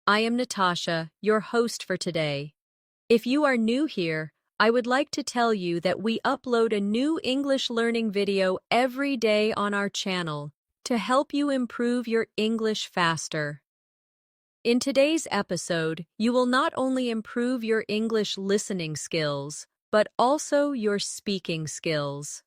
I am Natasha, your host for today. If you are new here, I would like to tell you that we upload a new English learning video every day on our channel to help you improve your English faster. In today's episode, you will not only improve your English listening skills, but also your speaking skills.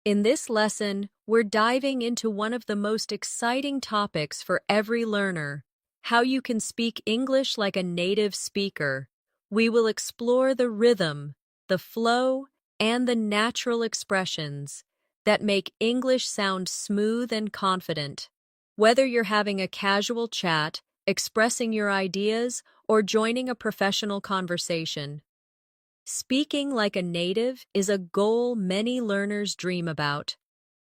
In this lesson, we're diving into one of the most exciting topics for every learner: how you can speak English like a native speaker. We will explore the rhythm, the flow, and the natural expressions that make English sound smooth and confident. Whether you're having a casual chat, expressing your ideas, or joining a professional conversation, speaking like a native is a goal many learners dream about.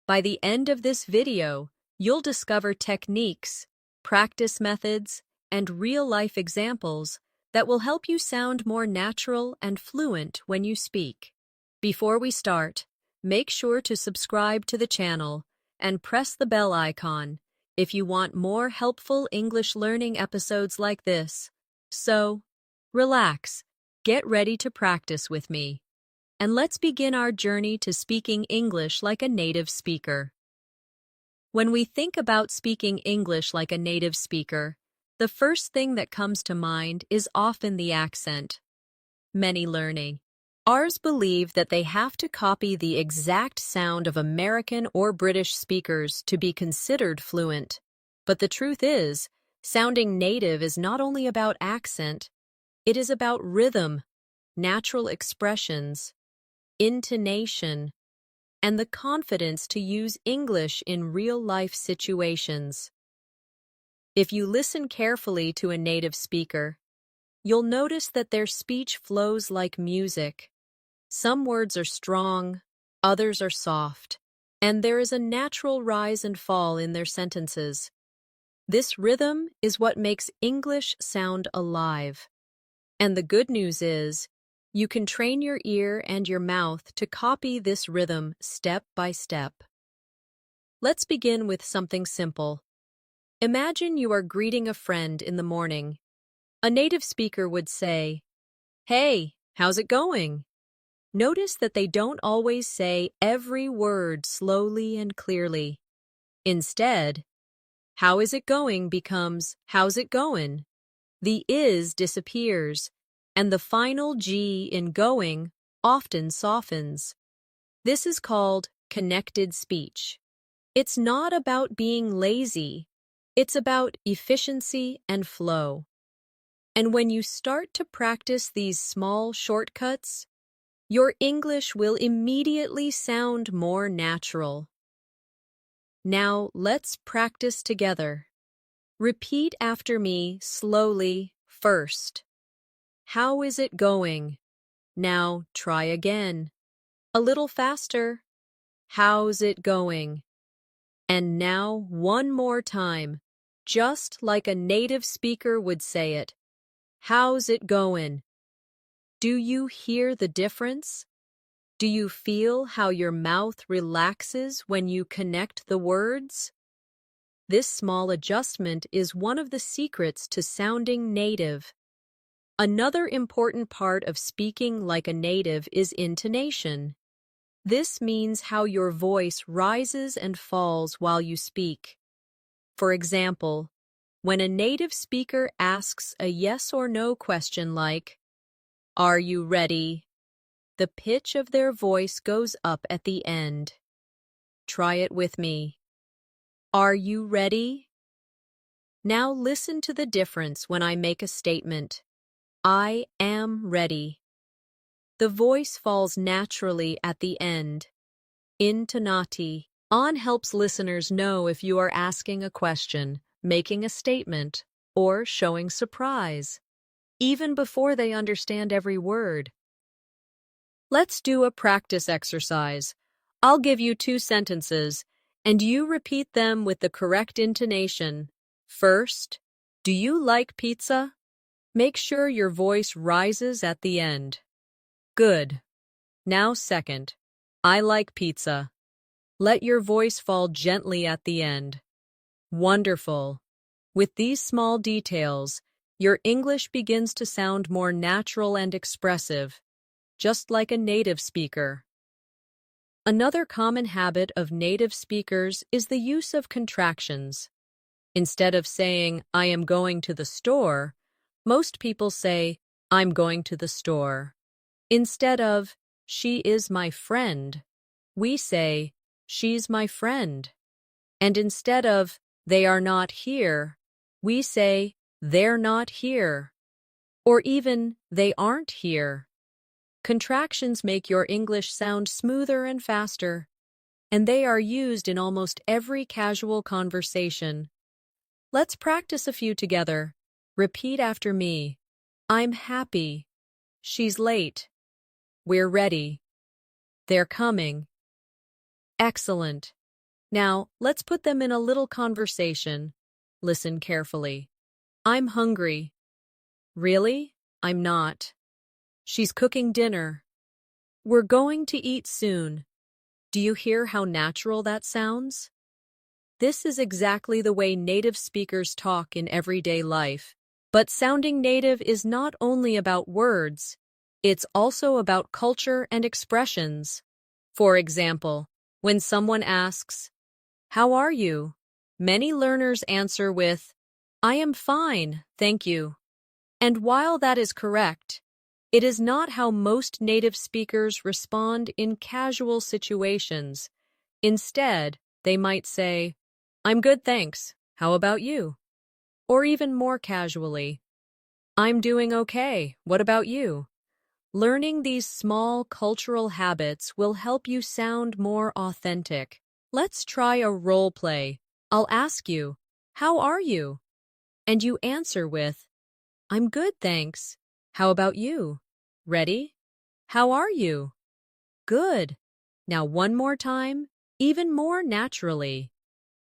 By the end of this video, you'll discover techniques, practice methods, and real-life examples that will help you sound more natural and fluent when you speak. Before we start, make sure to subscribe to the channel and press the bell icon if you want more helpful English learning episodes like this. So, relax. Get ready to practice with me, and let's begin our journey to speaking English like a native speaker. When we think about speaking English like a native speaker, the first thing that comes to mind is often the accent. Many learners believe that they have to copy the exact sound of American or British speakers to be considered fluent. But the truth is, sounding native is not only about accent. It is about rhythm, natural expressions, intonation, and the confidence to use English in real-life situations. If you listen carefully to a native speaker, you'll notice that their speech flows like music. Some words are strong, others are soft, and there is a natural rise and fall in their sentences. This rhythm is what makes English sound alive. And the good news is, you can train your ear and your mouth to copy this rhythm step by step. Let's begin with something simple. Imagine you are greeting a friend in the morning. A native speaker would say, "Hey, how's it going?" Notice that they don't always say every word slowly and clearly. Instead, "How is it going?" becomes "How's it goin'?" The is disappears, and the final G in going often softens. This is called connected speech. It's not about being lazy, it's about efficiency and flow. And when you start to practice these small shortcuts, your English will immediately sound more natural. Now let's practice together. Repeat after me slowly first. How is it going? Now try again. A little faster. How's it going? And now one more time, just like a native speaker would say it. How's it going? Do you hear the difference? Do you feel how your mouth relaxes when you connect the words? This small adjustment is one of the secrets to sounding native. Another important part of speaking like a native is intonation. This means how your voice rises and falls while you speak. For example, when a native speaker asks a yes or no question like, "Are you ready?" the pitch of their voice goes up at the end. Try it with me. Are you ready? Now listen to the difference when I make a statement. I am ready. The voice falls naturally at the end. Intonati. On helps listeners know if you are asking a question, making a statement, or showing surprise, even before they understand every word. Let's do a practice exercise. I'll give you 2 sentences, and you repeat them with the correct intonation. First, do you like pizza? Make sure your voice rises at the end. Good. Now second, I like pizza. Let your voice fall gently at the end. Wonderful. With these small details, your English begins to sound more natural and expressive, just like a native speaker. Another common habit of native speakers is the use of contractions. Instead of saying, I am going to the store, most people say, I'm going to the store. Instead of, she is my friend, we say, she's my friend. And instead of, they are not here, we say, they're not here. Or even, they aren't here. Contractions make your English sound smoother and faster, and they are used in almost every casual conversation. Let's practice a few together. Repeat after me. I'm happy. She's late. We're ready. They're coming. Excellent. Now, let's put them in a little conversation. Listen carefully. I'm hungry. Really? I'm not. She's cooking dinner. We're going to eat soon. Do you hear how natural that sounds? This is exactly the way native speakers talk in everyday life. But sounding native is not only about words, it's also about culture and expressions. For example, when someone asks, how are you? Many learners answer with, I am fine, thank you. And while that is correct, it is not how most native speakers respond in casual situations. Instead, they might say, I'm good, thanks. How about you? Or even more casually, I'm doing okay. What about you? Learning these small cultural habits will help you sound more authentic. Let's try a role play. I'll ask you, how are you? And you answer with, I'm good, thanks. How about you? Ready? How are you? Good. Now one more time, even more naturally.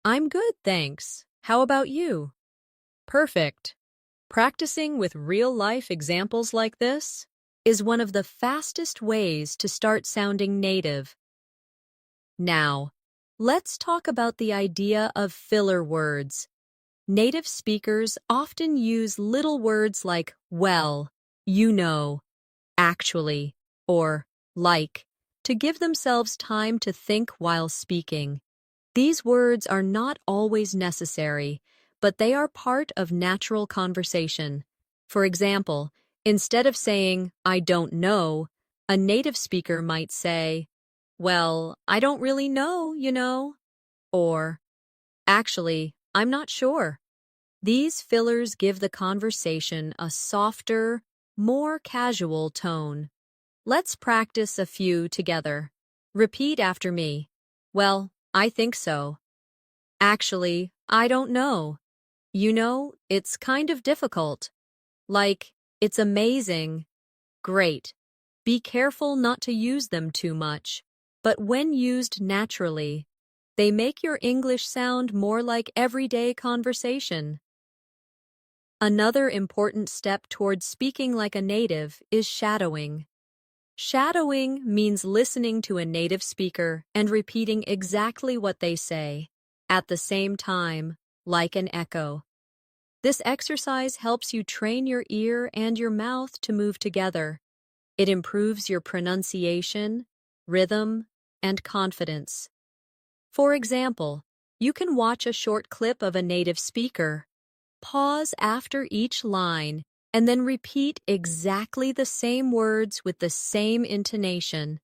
I'm good, thanks. How about you? Perfect. Practicing with real-life examples like this is one of the fastest ways to start sounding native. Now, let's talk about the idea of filler words. Native speakers often use little words like well, you know, actually, or like to give themselves time to think while speaking. These words are not always necessary, but they are part of natural conversation. For example, instead of saying, I don't know, a native speaker might say, well, I don't really know, you know, or actually, I'm not sure. These fillers give the conversation a softer, more casual tone. Let's practice a few together. Repeat after me. Well, I think so. Actually, I don't know. You know, it's kind of difficult. Like, it's amazing. Great. Be careful not to use them too much, but when used naturally, they make your English sound more like everyday conversation. Another important step towards speaking like a native is shadowing. Shadowing means listening to a native speaker and repeating exactly what they say, at the same time, like an echo. This exercise helps you train your ear and your mouth to move together. It improves your pronunciation, rhythm, and confidence. For example, you can watch a short clip of a native speaker. Pause after each line and then repeat exactly the same words with the same intonation.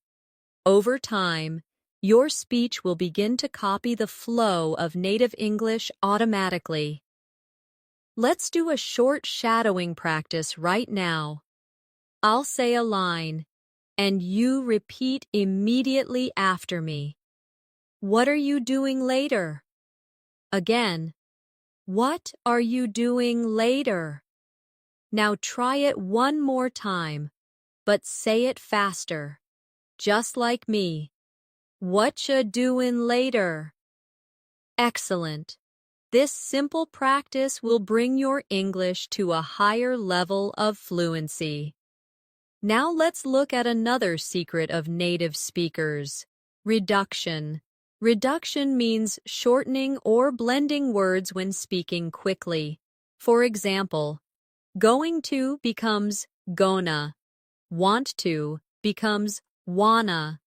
Over time, your speech will begin to copy the flow of native English automatically. Let's do a short shadowing practice right now. I'll say a line, and you repeat immediately after me. What are you doing later? Again, what are you doing later? Now try it one more time, but say it faster, just like me. What ya doing later? Excellent. This simple practice will bring your English to a higher level of fluency. Now let's look at another secret of native speakers: reduction. Reduction means shortening or blending words when speaking quickly. For example, Going to becomes gonna. Want to becomes wanna.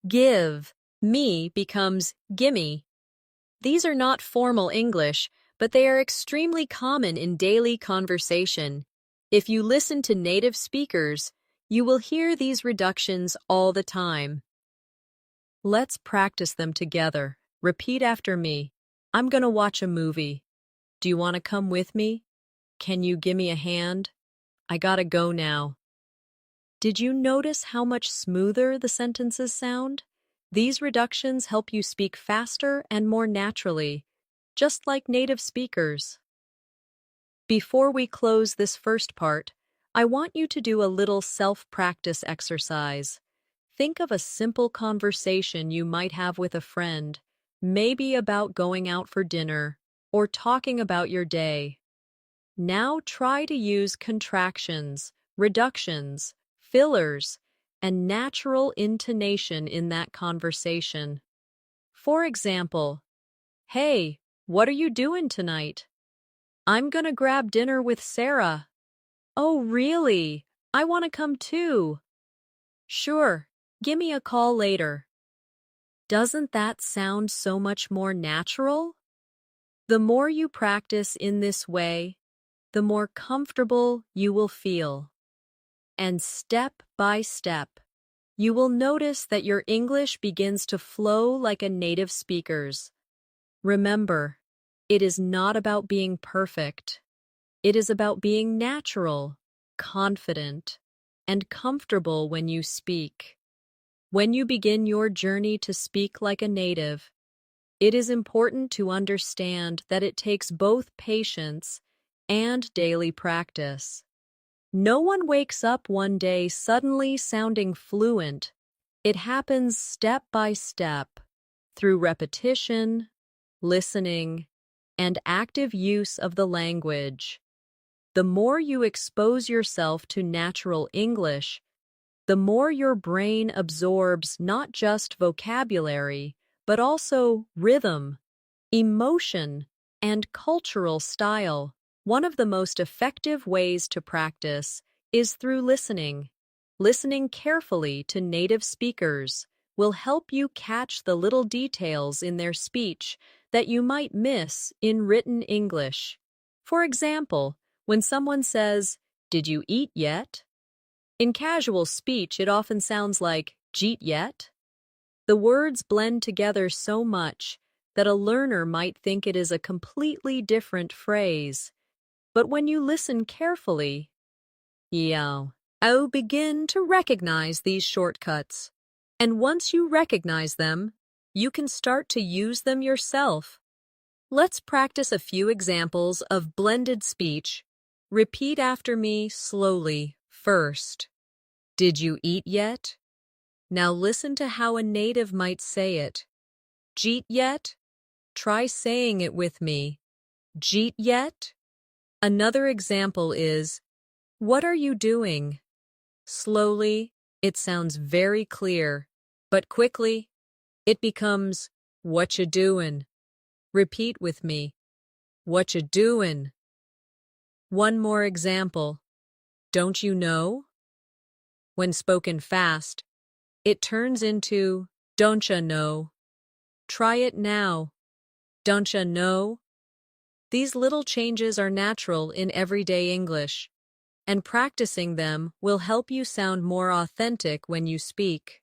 Give me becomes gimme. These are not formal English, but they are extremely common in daily conversation. If you listen to native speakers, you will hear these reductions all the time. Let's practice them together. Repeat after me. I'm gonna watch a movie. Do you want to come with me? Can you give me a hand? I gotta go now. Did you notice how much smoother the sentences sound? These reductions help you speak faster and more naturally, just like native speakers. Before we close this first part, I want you to do a little self-practice exercise. Think of a simple conversation you might have with a friend, maybe about going out for dinner or talking about your day. Now try to use contractions, reductions, fillers, and natural intonation in that conversation. For example, "Hey, what are you doing tonight?" "I'm gonna grab dinner with Sarah." "Oh, really? I want to come too." "Sure, give me a call later." Doesn't that sound so much more natural? The more you practice in this way, the more comfortable you will feel. And step by step, you will notice that your English begins to flow like a native speaker's. Remember, it is not about being perfect. It is about being natural, confident, and comfortable when you speak. When you begin your journey to speak like a native, it is important to understand that it takes both patience and daily practice. No one wakes up one day suddenly sounding fluent. It happens step by step, through repetition, listening, and active use of the language. The more you expose yourself to natural English, the more your brain absorbs not just vocabulary, but also rhythm, emotion, and cultural style. One of the most effective ways to practice is through listening. Listening carefully to native speakers will help you catch the little details in their speech that you might miss in written English. For example, when someone says, "Did you eat yet?" In casual speech, it often sounds like, "Jeet yet?" The words blend together so much that a learner might think it is a completely different phrase. But when you listen carefully, you'll begin to recognize these shortcuts. And once you recognize them, you can start to use them yourself. Let's practice a few examples of blended speech. Repeat after me slowly first. Did you eat yet? Now listen to how a native might say it. Jeet yet? Try saying it with me. Jeet yet? Another example is, what are you doing? Slowly, it sounds very clear, but quickly, it becomes, what you doing? Repeat with me. What you doing? One more example. Don't you know? When spoken fast, it turns into, don't ya know? Try it now. Don't ya know? These little changes are natural in everyday English, and practicing them will help you sound more authentic when you speak.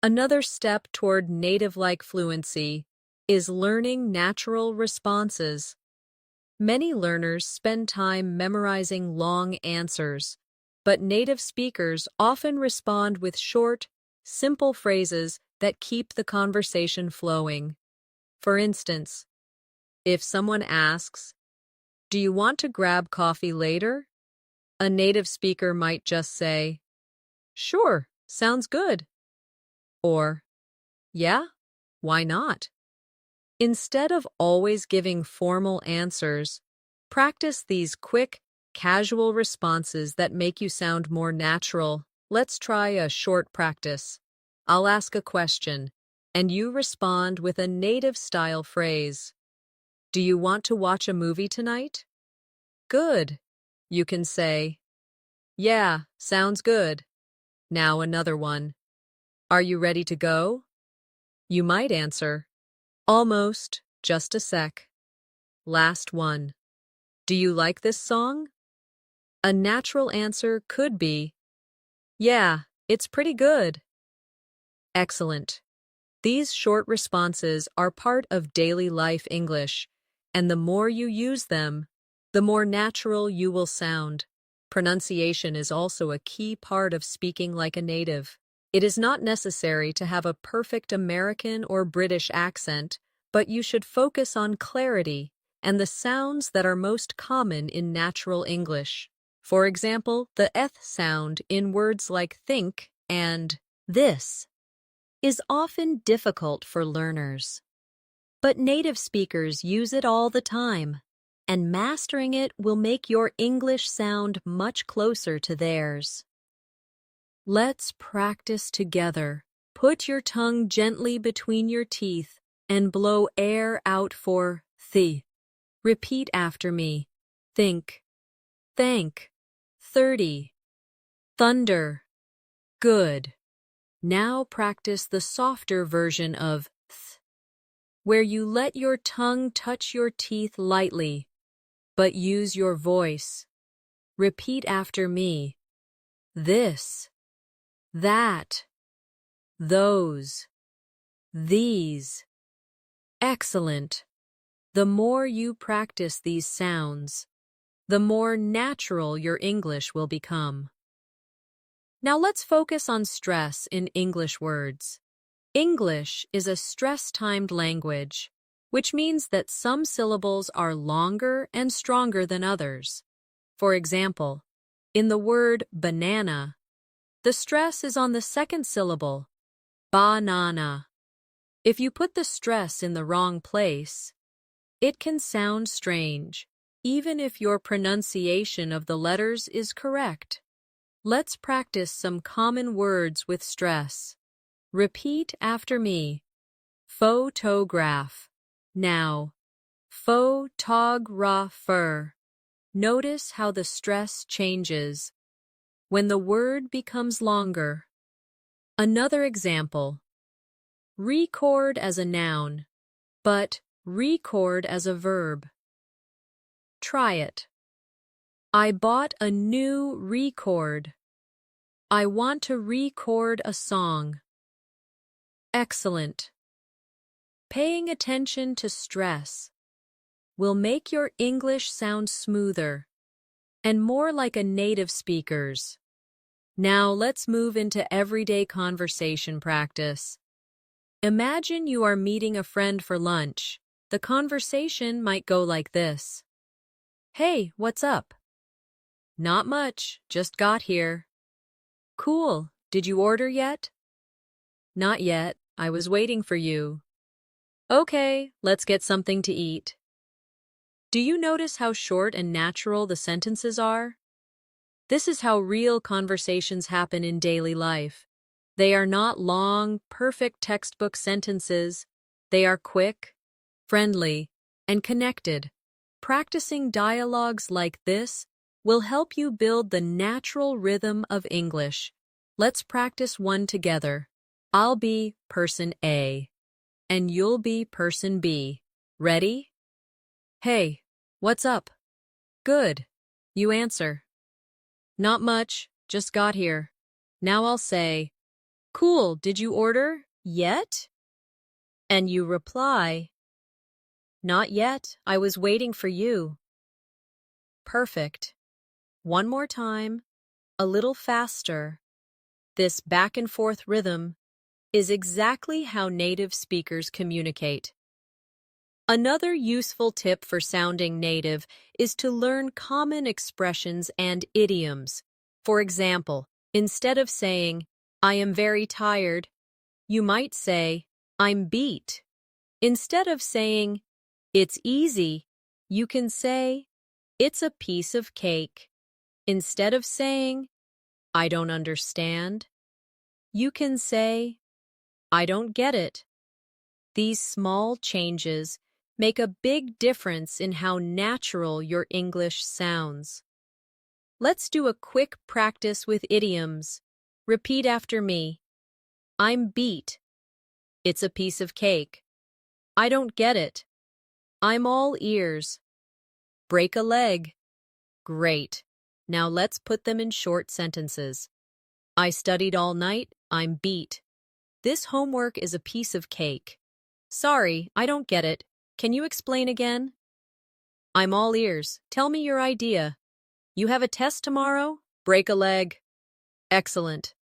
Another step toward native-like fluency is learning natural responses. Many learners spend time memorizing long answers, but native speakers often respond with short, simple phrases that keep the conversation flowing. For instance, if someone asks, "Do you want to grab coffee later?" a native speaker might just say, "Sure, sounds good." Or, "Yeah, why not?" Instead of always giving formal answers, practice these quick, casual responses that make you sound more natural. Let's try a short practice. I'll ask a question, and you respond with a native-style phrase. Do you want to watch a movie tonight? Good. You can say, "Yeah, sounds good." Now another one. "Are you ready to go?" You might answer, "Almost, just a sec." Last one. "Do you like this song?" A natural answer could be, "Yeah, it's pretty good." Excellent. These short responses are part of daily life English, and the more you use them, the more natural you will sound. Pronunciation is also a key part of speaking like a native. It is not necessary to have a perfect American or British accent, but you should focus on clarity and the sounds that are most common in natural English. For example, the th sound in words like think and this is often difficult for learners. But native speakers use it all the time, and mastering it will make your English sound much closer to theirs. Let's practice together. Put your tongue gently between your teeth and blow air out for th. Repeat after me. Think, thank, 30. Thunder, good. Now practice the softer version of th, where you let your tongue touch your teeth lightly, but use your voice. Repeat after me. This, that, those, these. Excellent. The more you practice these sounds, the more natural your English will become. Now let's focus on stress in English words. English is a stress-timed language, which means that some syllables are longer and stronger than others. For example, in the word banana, the stress is on the second syllable, banana. If you put the stress in the wrong place, it can sound strange, even if your pronunciation of the letters is correct. Let's practice some common words with stress. Repeat after me. Photograph. Now, photographer. Notice how the stress changes when the word becomes longer. Another example. Record as a noun, but record as a verb. Try it. I bought a new record. I want to record a song. Excellent. Paying attention to stress will make your English sound smoother and more like a native speaker's. Now let's move into everyday conversation practice. Imagine you are meeting a friend for lunch. The conversation might go like this. Hey, what's up? Not much, just got here. Cool, did you order yet? Not yet, I was waiting for you. Okay, let's get something to eat. Do you notice how short and natural the sentences are? This is how real conversations happen in daily life. They are not long, perfect textbook sentences. They are quick, friendly, and connected. Practicing dialogues like this will help you build the natural rhythm of English. Let's practice one together. I'll be person A, and you'll be person B. Ready? Hey, what's up? Good. You answer. Not much, just got here. Now I'll say, cool, did you order yet? And you reply, not yet, I was waiting for you. Perfect. One more time, a little faster. This back and forth rhythm is exactly how native speakers communicate. Another useful tip for sounding native is to learn common expressions and idioms. For example, instead of saying, I am very tired, you might say, I'm beat. Instead of saying, it's easy, you can say, it's a piece of cake. Instead of saying, I don't understand, you can say, I don't get it. These small changes make a big difference in how natural your English sounds. Let's do a quick practice with idioms. Repeat after me. I'm beat. It's a piece of cake. I don't get it. I'm all ears. Break a leg. Great. Now let's put them in short sentences. I studied all night. I'm beat. This homework is a piece of cake. Sorry, I don't get it. Can you explain again? I'm all ears. Tell me your idea. You have a test tomorrow? Break a leg. Excellent.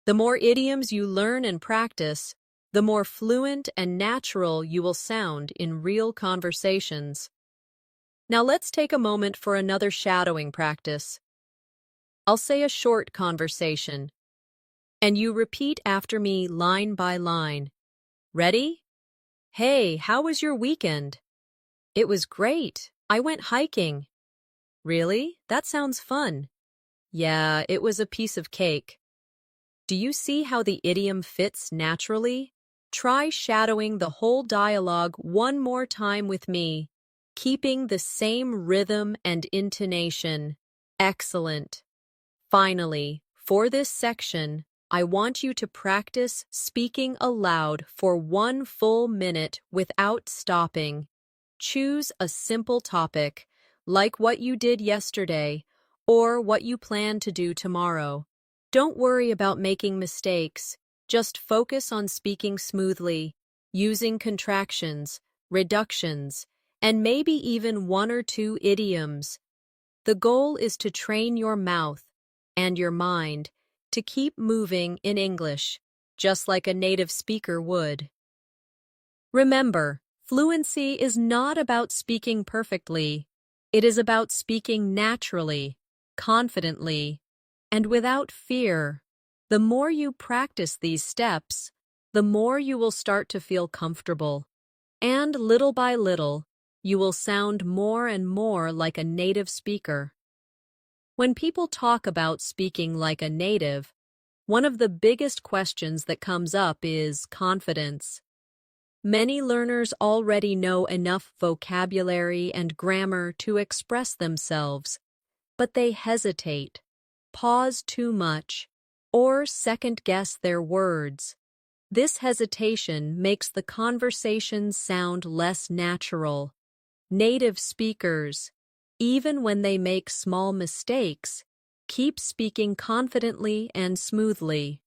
The more idioms you learn and practice, the more fluent and natural you will sound in real conversations. Now let's take a moment for another shadowing practice. I'll say a short conversation, and you repeat after me line by line. Ready? Hey, how was your weekend? It was great. I went hiking. Really? That sounds fun. Yeah, it was a piece of cake. Do you see how the idiom fits naturally? Try shadowing the whole dialogue one more time with me, keeping the same rhythm and intonation. Excellent. Finally, for this section, I want you to practice speaking aloud for 1 full minute without stopping. Choose a simple topic, like what you did yesterday or what you plan to do tomorrow. Don't worry about making mistakes. Just focus on speaking smoothly, using contractions, reductions, and maybe even 1 or 2 idioms. The goal is to train your mouth and your mind to keep moving in English, just like a native speaker would. Remember, fluency is not about speaking perfectly. It is about speaking naturally, confidently, and without fear. The more you practice these steps, the more you will start to feel comfortable. And little by little, you will sound more and more like a native speaker. When people talk about speaking like a native, one of the biggest questions that comes up is confidence. Many learners already know enough vocabulary and grammar to express themselves, but they hesitate, pause too much, or second-guess their words. This hesitation makes the conversation sound less natural. Native speakers, even when they make small mistakes, keep speaking confidently and smoothly.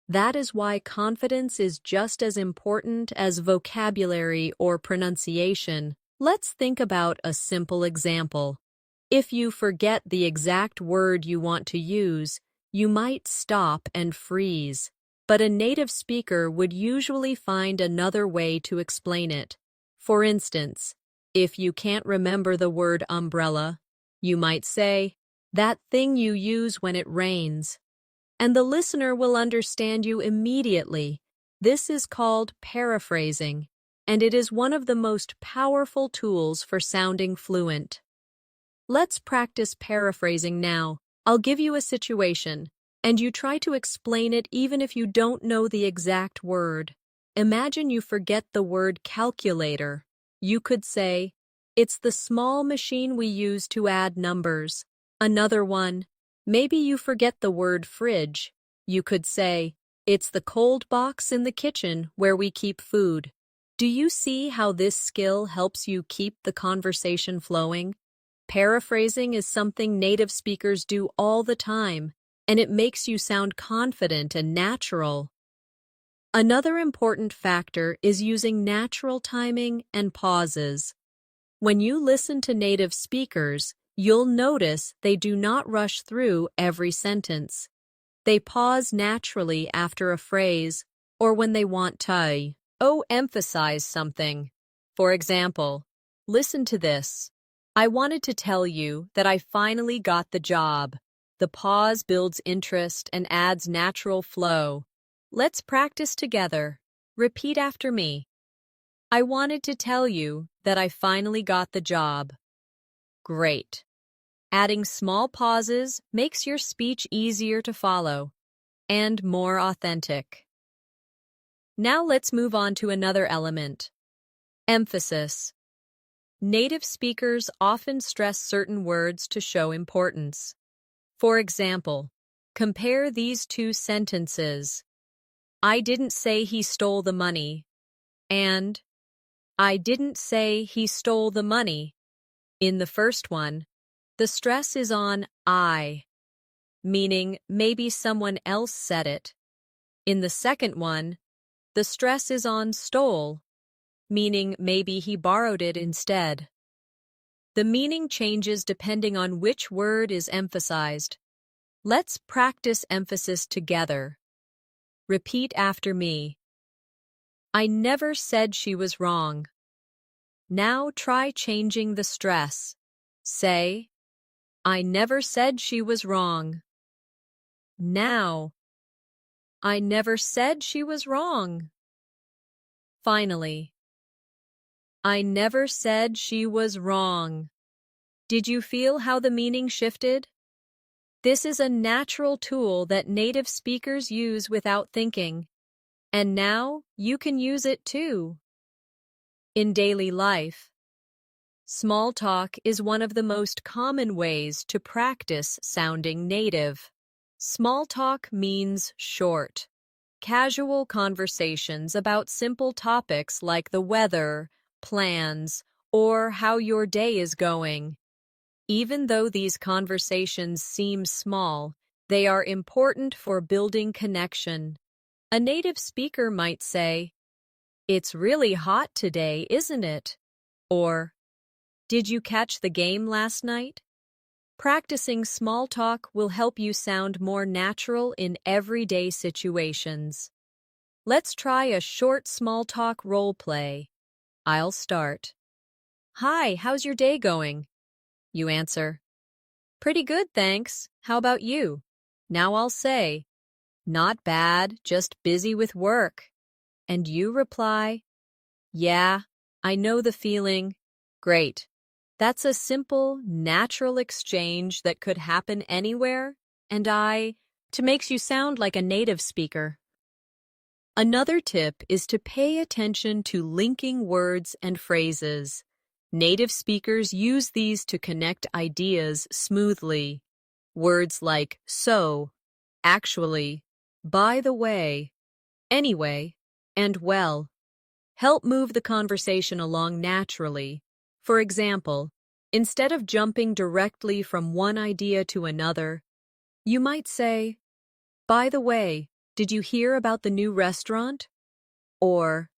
That is why confidence is just as important as vocabulary or pronunciation. Let's think about a simple example. If you forget the exact word you want to use, you might stop and freeze. But a native speaker would usually find another way to explain it. For instance, if you can't remember the word umbrella, you might say, "That thing you use when it rains." And the listener will understand you immediately. This is called paraphrasing, and it is one of the most powerful tools for sounding fluent. Let's practice paraphrasing now. I'll give you a situation, and you try to explain it even if you don't know the exact word. Imagine you forget the word calculator. You could say, "It's the small machine we use to add numbers." Another one, maybe you forget the word fridge. You could say, "It's the cold box in the kitchen where we keep food." Do you see how this skill helps you keep the conversation flowing? Paraphrasing is something native speakers do all the time, and it makes you sound confident and natural. Another important factor is using natural timing and pauses. When you listen to native speakers, you'll notice they do not rush through every sentence. They pause naturally after a phrase or when they want to emphasize something. For example, listen to this. "I wanted to tell you that I finally got the job." The pause builds interest and adds natural flow. Let's practice together. Repeat after me. "I wanted to tell you that I finally got the job." Great. Adding small pauses makes your speech easier to follow and more authentic. Now let's move on to another element. Emphasis. Native speakers often stress certain words to show importance. For example, compare these two sentences. I didn't say he stole the money, and I didn't say he stole the money. In the first one, the stress is on I, meaning maybe someone else said it. In the second one, the stress is on stole, meaning maybe he borrowed it instead. The meaning changes depending on which word is emphasized. Let's practice emphasis together. Repeat after me. I never said she was wrong. Now try changing the stress. Say, I never said she was wrong. Now, I never said she was wrong. Finally, I never said she was wrong. Did you feel how the meaning shifted? This is a natural tool that native speakers use without thinking, and now you can use it too. In daily life, small talk is one of the most common ways to practice sounding native. Small talk means short, casual conversations about simple topics like the weather, plans, or how your day is going. Even though these conversations seem small, they are important for building connection. A native speaker might say, "It's really hot today, isn't it?" Or, "Did you catch the game last night?" Practicing small talk will help you sound more natural in everyday situations. Let's try a short small talk role play. I'll start. Hi, how's your day going? You answer, pretty good, thanks. How about you? Now I'll say, not bad, just busy with work. And you reply, yeah, I know the feeling. Great. That's a simple, natural exchange that could happen anywhere, and makes you sound like a native speaker. Another tip is to pay attention to linking words and phrases. Native speakers use these to connect ideas smoothly. Words like so, actually, by the way, anyway, and well help move the conversation along naturally. For example, instead of jumping directly from one idea to another, you might say, by the way, did you hear about the new restaurant? Or,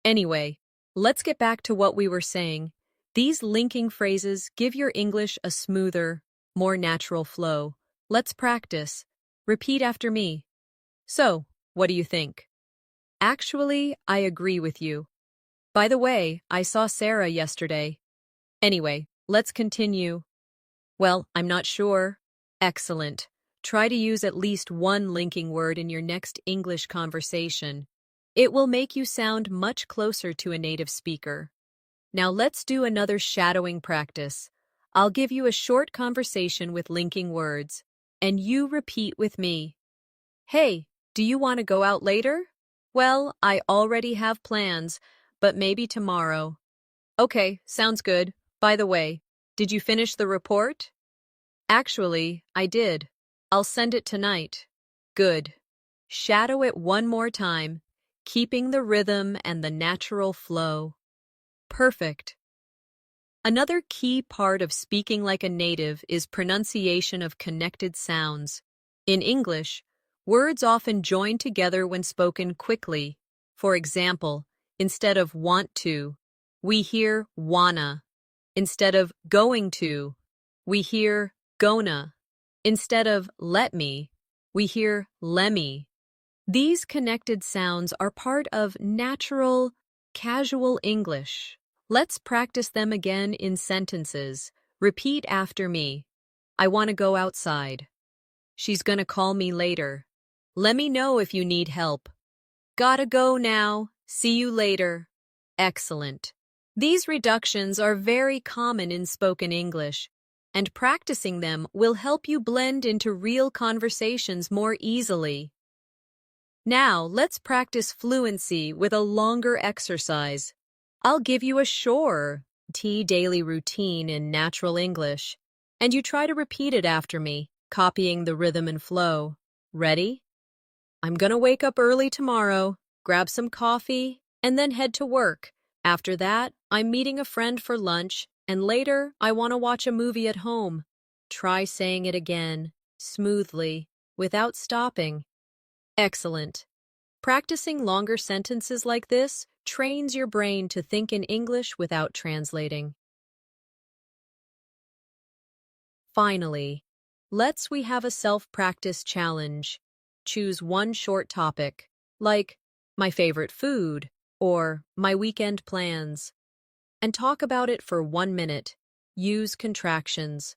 anyway, let's get back to what we were saying. These linking phrases give your English a smoother, more natural flow. Let's practice. Repeat after me. So, what do you think? Actually, I agree with you. By the way, I saw Sarah yesterday. Anyway, let's continue. Well, I'm not sure. Excellent. Try to use at least one linking word in your next English conversation. It will make you sound much closer to a native speaker. Now let's do another shadowing practice. I'll give you a short conversation with linking words, and you repeat with me. Hey, do you want to go out later? Well, I already have plans, but maybe tomorrow. Okay, sounds good. By the way, did you finish the report? Actually, I did. I'll send it tonight. Good. Shadow it one more time, keeping the rhythm and the natural flow. Perfect. Another key part of speaking like a native is pronunciation of connected sounds. In English, words often join together when spoken quickly. For example, instead of want to, we hear wanna. Instead of going to, we hear gonna. Instead of let me, we hear lemme. These connected sounds are part of natural, casual English. Let's practice them again in sentences. Repeat after me. I want to go outside. She's gonna call me later. Let me know if you need help. Gotta go now. See you later. Excellent. These reductions are very common in spoken English, and practicing them will help you blend into real conversations more easily. Now, let's practice fluency with a longer exercise. I'll give you a short daily routine in natural English, and you try to repeat it after me. copying the rhythm and flow. Ready? I'm gonna wake up early tomorrow, grab some coffee, and then head to work. After that, I'm meeting a friend for lunch, and later, I want to watch a movie at home. Try saying it again, smoothly, without stopping. Excellent. Practicing longer sentences like this trains your brain to think in English without translating. Finally, we have a self-practice challenge. Choose one short topic, like my favorite food or my weekend plans, and talk about it for 1 minute. Use contractions,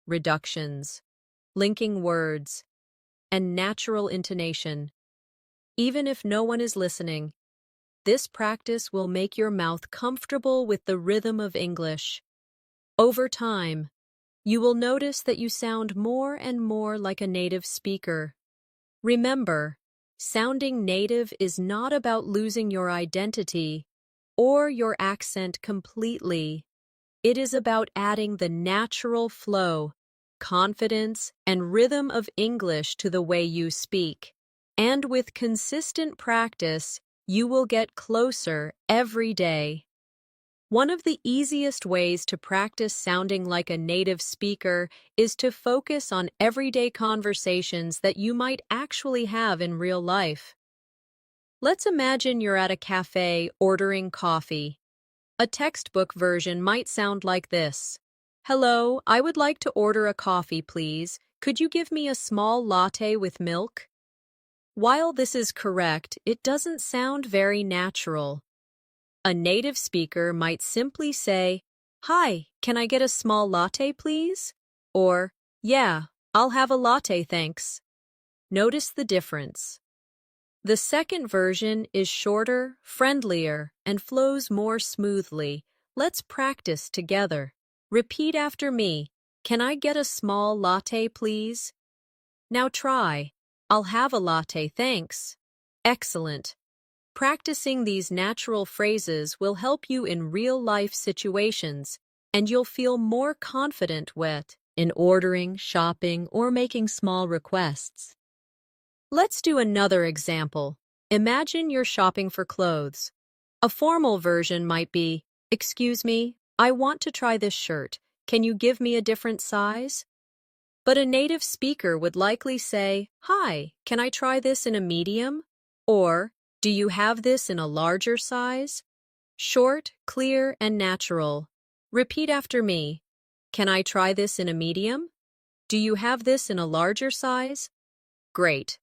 reductions, linking words, and natural intonation. Even if no one is listening, this practice will make your mouth comfortable with the rhythm of English. Over time, you will notice that you sound more and more like a native speaker. Remember, sounding native is not about losing your identity or your accent completely. It is about adding the natural flow, confidence, and rhythm of English to the way you speak. And with consistent practice, you will get closer every day. One of the easiest ways to practice sounding like a native speaker is to focus on everyday conversations that you might actually have in real life. Let's imagine you're at a cafe ordering coffee. A textbook version might sound like this. Hello, I would like to order a coffee, please. Could you give me a small latte with milk? While this is correct, it doesn't sound very natural. A native speaker might simply say, Hi, can I get a small latte, please? Or, Yeah, I'll have a latte, thanks. Notice the difference. The second version is shorter, friendlier, and flows more smoothly. Let's practice together. Repeat after me. Can I get a small latte, please? Now try. I'll have a latte, thanks. Excellent. Practicing these natural phrases will help you in real-life situations, and you'll feel more confident in ordering, shopping, or making small requests. Let's do another example. Imagine you're shopping for clothes. A formal version might be, Excuse me, I want to try this shirt. Can you give me a different size? But a native speaker would likely say, Hi, can I try this in a medium? Or, Do you have this in a larger size? Short, clear, and natural. Repeat after me. Can I try this in a medium? Do you have this in a larger size? Great.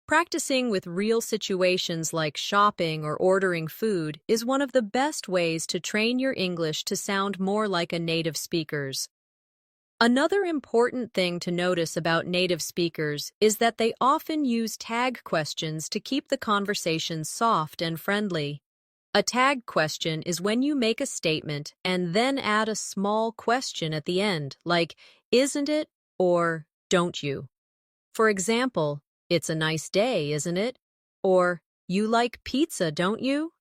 Practicing with real situations like shopping or ordering food is one of the best ways to train your English to sound more like a native speaker's. Another important thing to notice about native speakers is that they often use tag questions to keep the conversation soft and friendly. A tag question is when you make a statement and then add a small question at the end, like, Isn't it? Or, Don't you? For example, It's a nice day, isn't it? Or, You like pizza, don't you?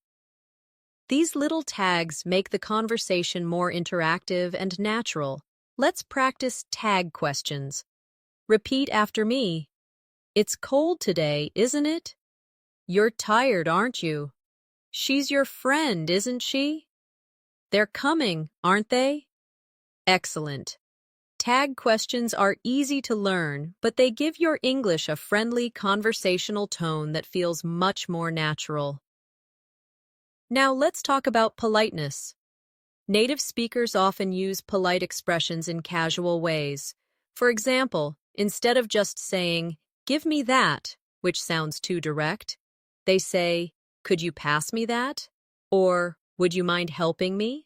These little tags make the conversation more interactive and natural. Let's practice tag questions. Repeat after me. It's cold today, isn't it? You're tired, aren't you? She's your friend, isn't she? They're coming, aren't they? Excellent. Tag questions are easy to learn, but they give your English a friendly conversational tone that feels much more natural. Now let's talk about politeness. Native speakers often use polite expressions in casual ways. For example, instead of just saying, Give me that, which sounds too direct, they say, Could you pass me that? Or, Would you mind helping me?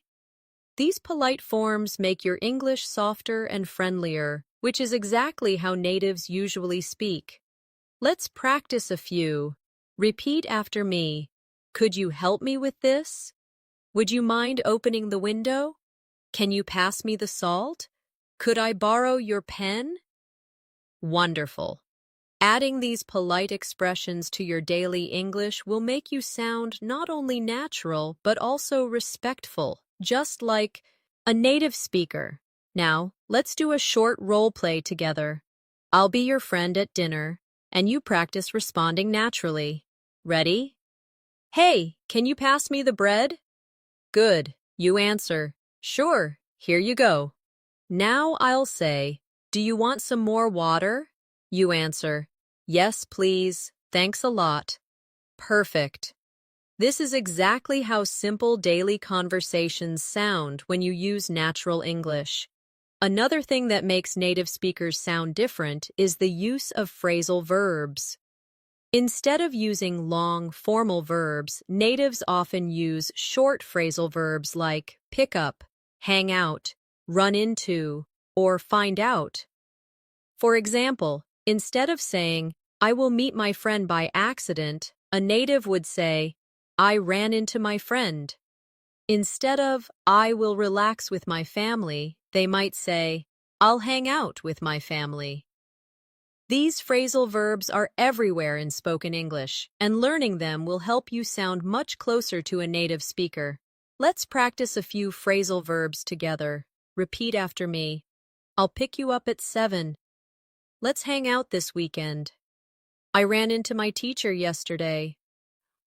These polite forms make your English softer and friendlier, which is exactly how natives usually speak. Let's practice a few. Repeat after me. Could you help me with this? Would you mind opening the window? Can you pass me the salt? Could I borrow your pen? Wonderful. Adding these polite expressions to your daily English will make you sound not only natural, but also respectful, just like a native speaker. Now, let's do a short role play together. I'll be your friend at dinner, and you practice responding naturally. Ready? Hey, can you pass me the bread? Good. You answer, sure, here you go. Now I'll say, do you want some more water? You answer, yes, please, thanks a lot. Perfect. This is exactly how simple daily conversations sound when you use natural English. Another thing that makes native speakers sound different is the use of phrasal verbs. Instead of using long, formal verbs, natives often use short phrasal verbs like pick up, hang out, run into, or find out. For example, instead of saying, I will meet my friend by accident, a native would say, I ran into my friend. Instead of, I will relax with my family, they might say, I'll hang out with my family. These phrasal verbs are everywhere in spoken English, and learning them will help you sound much closer to a native speaker. Let's practice a few phrasal verbs together. Repeat after me. I'll pick you up at 7. Let's hang out this weekend. I ran into my teacher yesterday.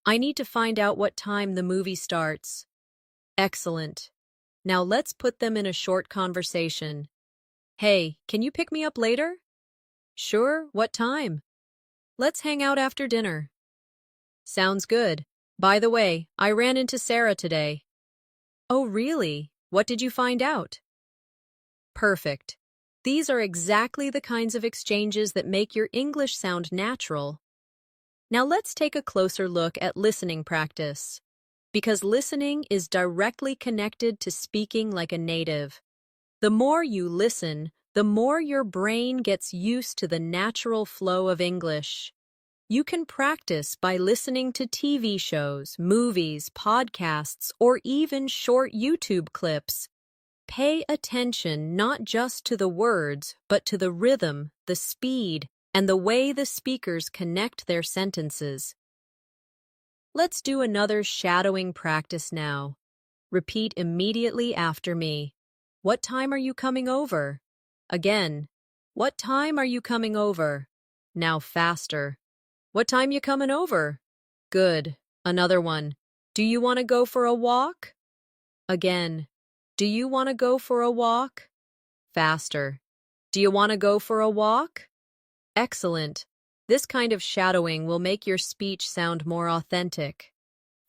I need to find out what time the movie starts. Excellent. Now let's put them in a short conversation. Hey, can you pick me up later? Sure, what time? Let's hang out after dinner. Sounds good. By the way, I ran into Sarah today. Oh, really? What did you find out? Perfect. These are exactly the kinds of exchanges that make your English sound natural. Now let's take a closer look at listening practice, because listening is directly connected to speaking like a native. The more you listen, the more your brain gets used to the natural flow of English. You can practice by listening to TV shows, movies, podcasts, or even short YouTube clips. Pay attention not just to the words, but to the rhythm, the speed, and the way the speakers connect their sentences. Let's do another shadowing practice now. Repeat immediately after me. What time are you coming over? Again. What time are you coming over? Now faster. What time you coming over? Good. Another one. Do you want to go for a walk? Again. Do you want to go for a walk? Faster. Do you want to go for a walk? Excellent. This kind of shadowing will make your speech sound more authentic.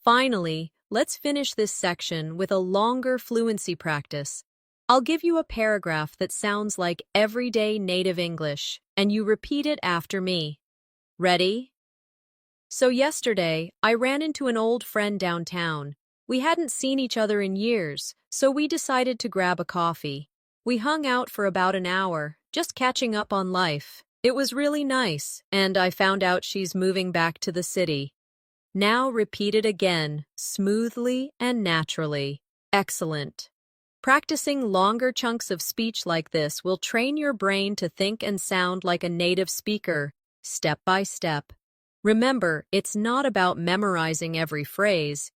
Finally, let's finish this section with a longer fluency practice. I'll give you a paragraph that sounds like everyday native English, and you repeat it after me. Ready? So yesterday, I ran into an old friend downtown. We hadn't seen each other in years, so we decided to grab a coffee. We hung out for about an hour, just catching up on life. It was really nice, and I found out she's moving back to the city. Now repeat it again, smoothly and naturally. Excellent. Practicing longer chunks of speech like this will train your brain to think and sound like a native speaker, step by step. Remember, it's not about memorizing every phrase.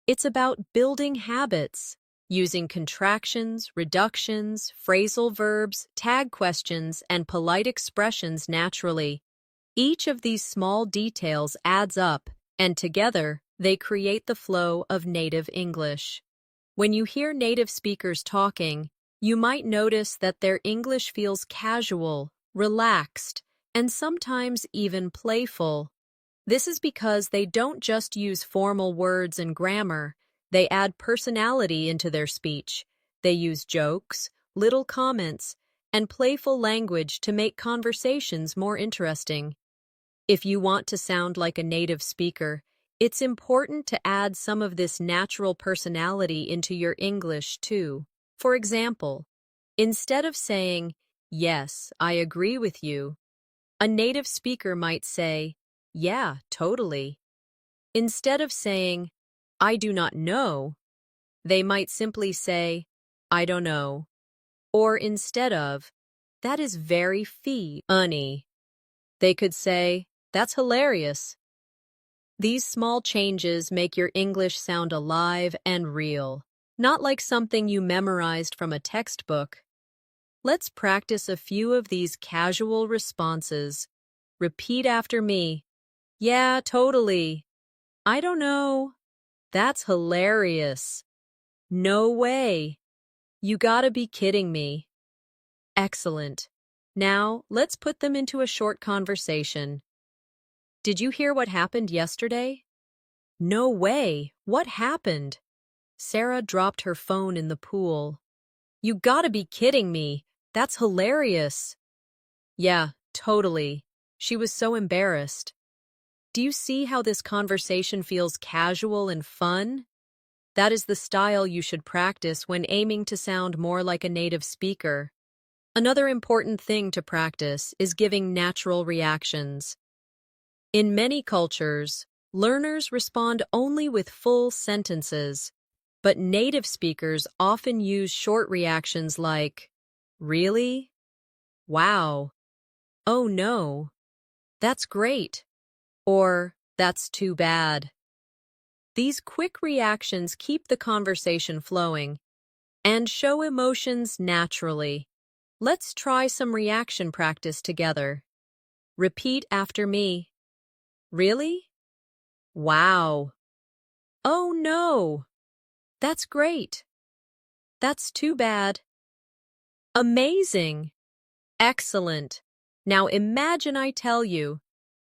It's about building habits, using contractions, reductions, phrasal verbs, tag questions, and polite expressions naturally. Each of these small details adds up, and together, they create the flow of native English. When you hear native speakers talking, you might notice that their English feels casual, relaxed, and sometimes even playful. This is because they don't just use formal words and grammar, they add personality into their speech. They use jokes, little comments, and playful language to make conversations more interesting. If you want to sound like a native speaker, it's important to add some of this natural personality into your English too. For example, instead of saying, yes, I agree with you, a native speaker might say, yeah, totally. Instead of saying, I do not know, they might simply say, I don't know. Or instead of, that is very funny, they could say, that's hilarious. These small changes make your English sound alive and real, not like something you memorized from a textbook. Let's practice a few of these casual responses. Repeat after me. Yeah, totally. I don't know. That's hilarious. No way. You gotta be kidding me. Excellent. Now, let's put them into a short conversation. Did you hear what happened yesterday? No way. What happened? Sarah dropped her phone in the pool. You gotta be kidding me. That's hilarious. Yeah, totally. She was so embarrassed. Do you see how this conversation feels casual and fun? That is the style you should practice when aiming to sound more like a native speaker. Another important thing to practice is giving natural reactions. In many cultures, learners respond only with full sentences, but native speakers often use short reactions like, really? Wow. Oh no. That's great. Or, that's too bad. These quick reactions keep the conversation flowing and show emotions naturally. Let's try some reaction practice together. Repeat after me. Really? Wow. Oh no. That's great. That's too bad. Amazing. Excellent. Now imagine I tell you,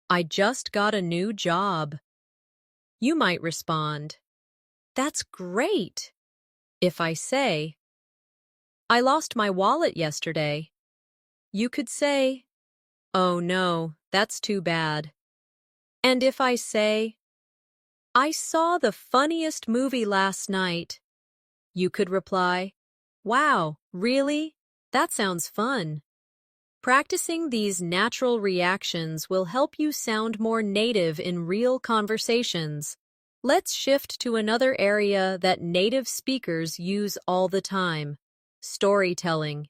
I just got a new job. You might respond, that's great. If I say, I lost my wallet yesterday, you could say, oh no, that's too bad. And if I say, I saw the funniest movie last night, you could reply, wow, really? That sounds fun. Practicing these natural reactions will help you sound more native in real conversations. Let's shift to another area that native speakers use all the time: storytelling.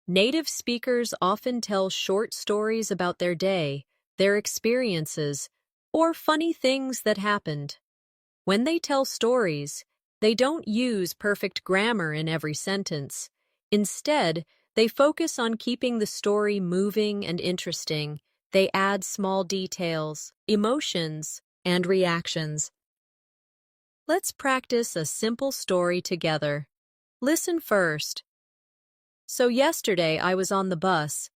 Native speakers often tell short stories about their day, their experiences, or funny things that happened. When they tell stories, they don't use perfect grammar in every sentence. Instead, they focus on keeping the story moving and interesting. They add small details, emotions, and reactions. Let's practice a simple story together. Listen first. So yesterday I was on the bus,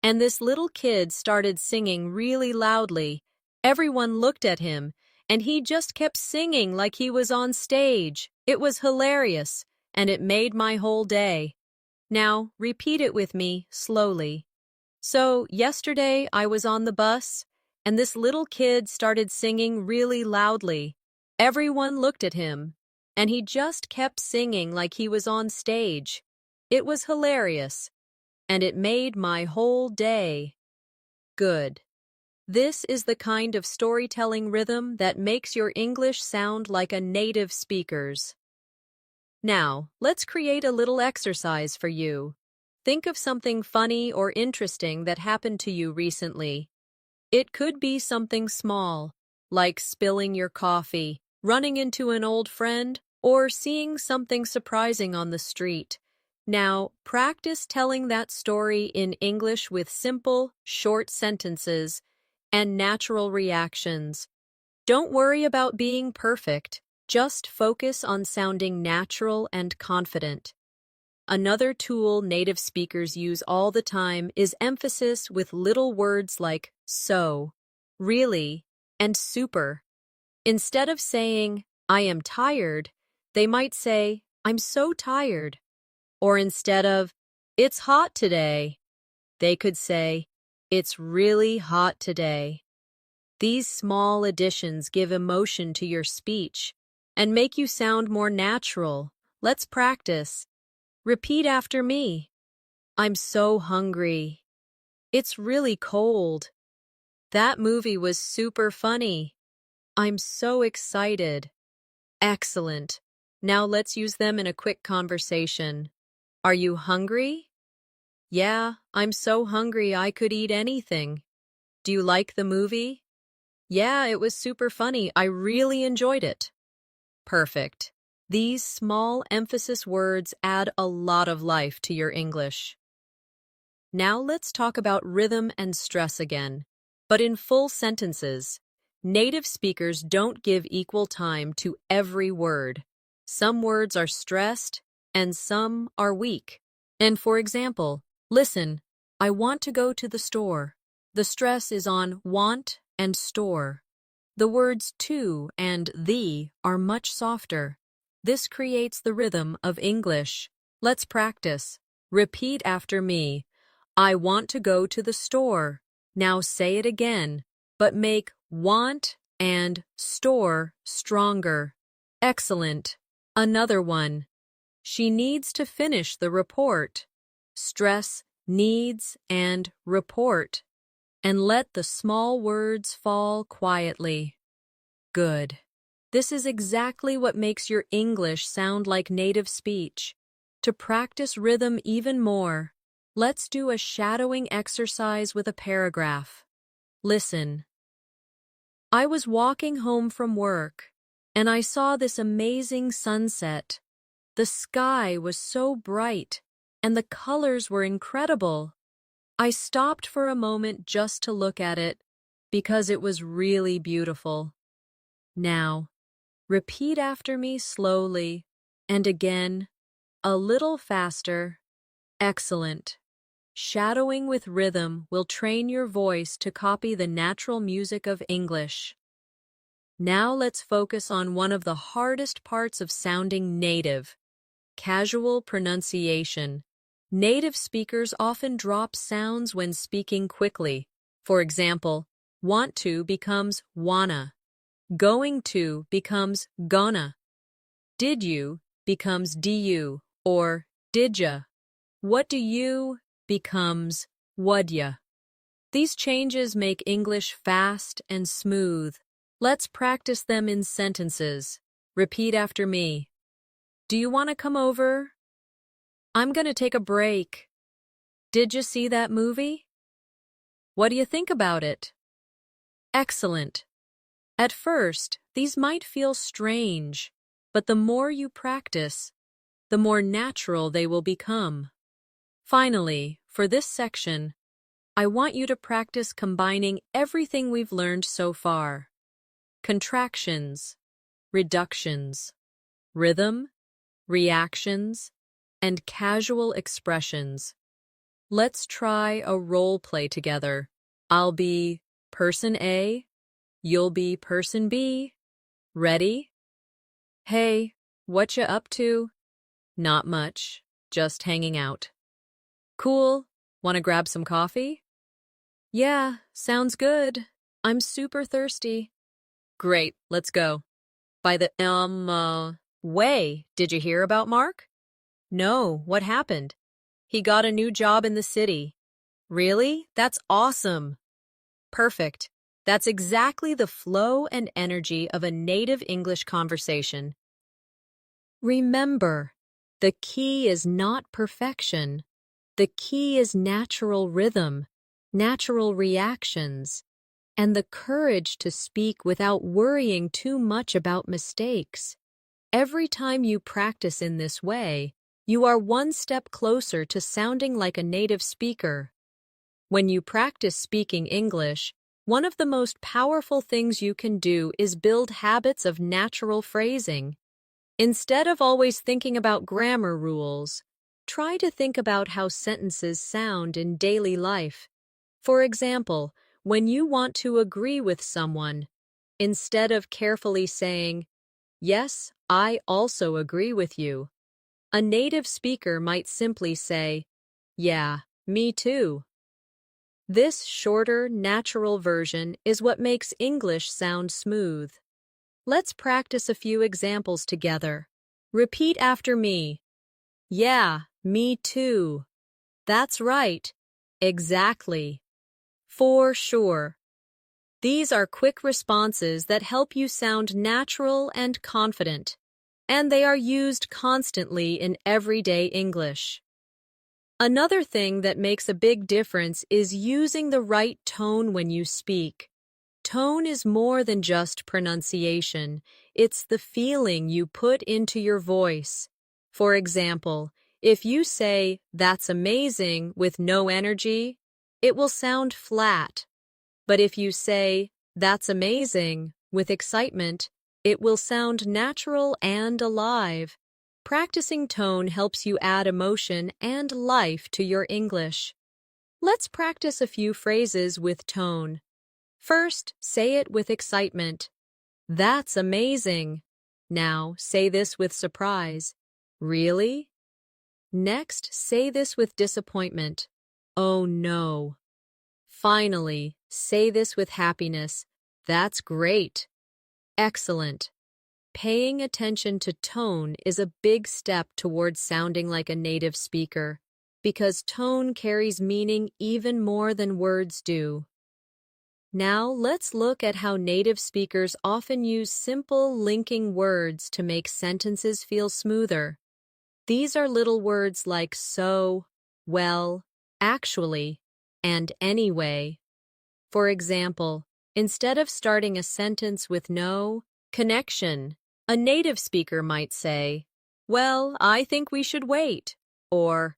and this little kid started singing really loudly. Everyone looked at him, and he just kept singing like he was on stage. It was hilarious, and it made my whole day. Now, repeat it with me, slowly. So, yesterday I was on the bus, and this little kid started singing really loudly. Everyone looked at him, and he just kept singing like he was on stage. It was hilarious, and it made my whole day. Good. This is the kind of storytelling rhythm that makes your English sound like a native speaker's. Now, let's create a little exercise for you. Think of something funny or interesting that happened to you recently. It could be something small, like spilling your coffee, running into an old friend, or seeing something surprising on the street. Now, practice telling that story in English with simple, short sentences and natural reactions. Don't worry about being perfect. Just focus on sounding natural and confident. Another tool native speakers use all the time is emphasis with little words like so, really, and super. Instead of saying, I am tired, they might say, I'm so tired. Or instead of, it's hot today, they could say, it's really hot today. These small additions give emotion to your speech and make you sound more natural. Let's practice. Repeat after me. I'm so hungry. It's really cold. That movie was super funny. I'm so excited. Excellent. Now let's use them in a quick conversation. Are you hungry? Yeah, I'm so hungry I could eat anything. Do you like the movie? Yeah, it was super funny. I really enjoyed it. Perfect. These small emphasis words add a lot of life to your English. Now let's talk about rhythm and stress again, but in full sentences. Native speakers don't give equal time to every word. Some words are stressed and some are weak. And for example, listen, I want to go to the store. The stress is on want and store. The words to and the are much softer. This creates the rhythm of English. Let's practice. Repeat after me. I want to go to the store. Now say it again, but make want and store stronger. Excellent. Another one. She needs to finish the report. Stress needs and report. And let the small words fall quietly. Good. This is exactly what makes your English sound like native speech. To practice rhythm even more, let's do a shadowing exercise with a paragraph. Listen. I was walking home from work, and I saw this amazing sunset. The sky was so bright, and the colors were incredible. I stopped for a moment just to look at it, because it was really beautiful. Now, repeat after me slowly, and again, a little faster. Excellent. Shadowing with rhythm will train your voice to copy the natural music of English. Now let's focus on one of the hardest parts of sounding native: casual pronunciation. Native speakers often drop sounds when speaking quickly. For example, want to becomes wanna. Going to becomes gonna. Did you becomes du or didya. What do you becomes what'ya. These changes make English fast and smooth. Let's practice them in sentences. Repeat after me. Do you want to come over? I'm going to take a break. Did you see that movie? What do you think about it? Excellent. At first, these might feel strange, but the more you practice, the more natural they will become. Finally, for this section, I want you to practice combining everything we've learned so far: contractions, reductions, rhythm, reactions, and casual expressions. Let's try a role play together. I'll be person A, you'll be person B. Ready? Hey, what you up to? Not much, just hanging out. Cool. Want to grab some coffee? Yeah, sounds good. I'm super thirsty. Great, let's go. By the, way, did you hear about Mark? No, what happened? He got a new job in the city. Really? That's awesome. Perfect. That's exactly the flow and energy of a native English conversation. Remember, the key is not perfection. The key is natural rhythm, natural reactions, and the courage to speak without worrying too much about mistakes. Every time you practice in this way, you are one step closer to sounding like a native speaker. When you practice speaking English, one of the most powerful things you can do is build habits of natural phrasing. Instead of always thinking about grammar rules, try to think about how sentences sound in daily life. For example, when you want to agree with someone, instead of carefully saying, "Yes, I also agree with you," a native speaker might simply say, "Yeah, me too." This shorter, natural version is what makes English sound smooth. Let's practice a few examples together. Repeat after me. Yeah, me too. That's right. Exactly. For sure. These are quick responses that help you sound natural and confident, and they are used constantly in everyday English. Another thing that makes a big difference is using the right tone when you speak. Tone is more than just pronunciation. It's the feeling you put into your voice. For example, If you say, "That's amazing," with no energy, it will sound flat. But if you say, "That's amazing," with excitement, it will sound natural and alive. Practicing tone helps you add emotion and life to your English. Let's practice a few phrases with tone. First, say it with excitement. "That's amazing." Now, say this with surprise. "Really?" Next, say this with disappointment. "Oh no." Finally, say this with happiness. "That's great." Excellent. Paying attention to tone is a big step towards sounding like a native speaker, because tone carries meaning even more than words do. Now, let's look at how native speakers often use simple linking words to make sentences feel smoother. These are little words like so, well, actually, and anyway. For example, instead of starting a sentence with no connection, a native speaker might say, "Well, I think we should wait," or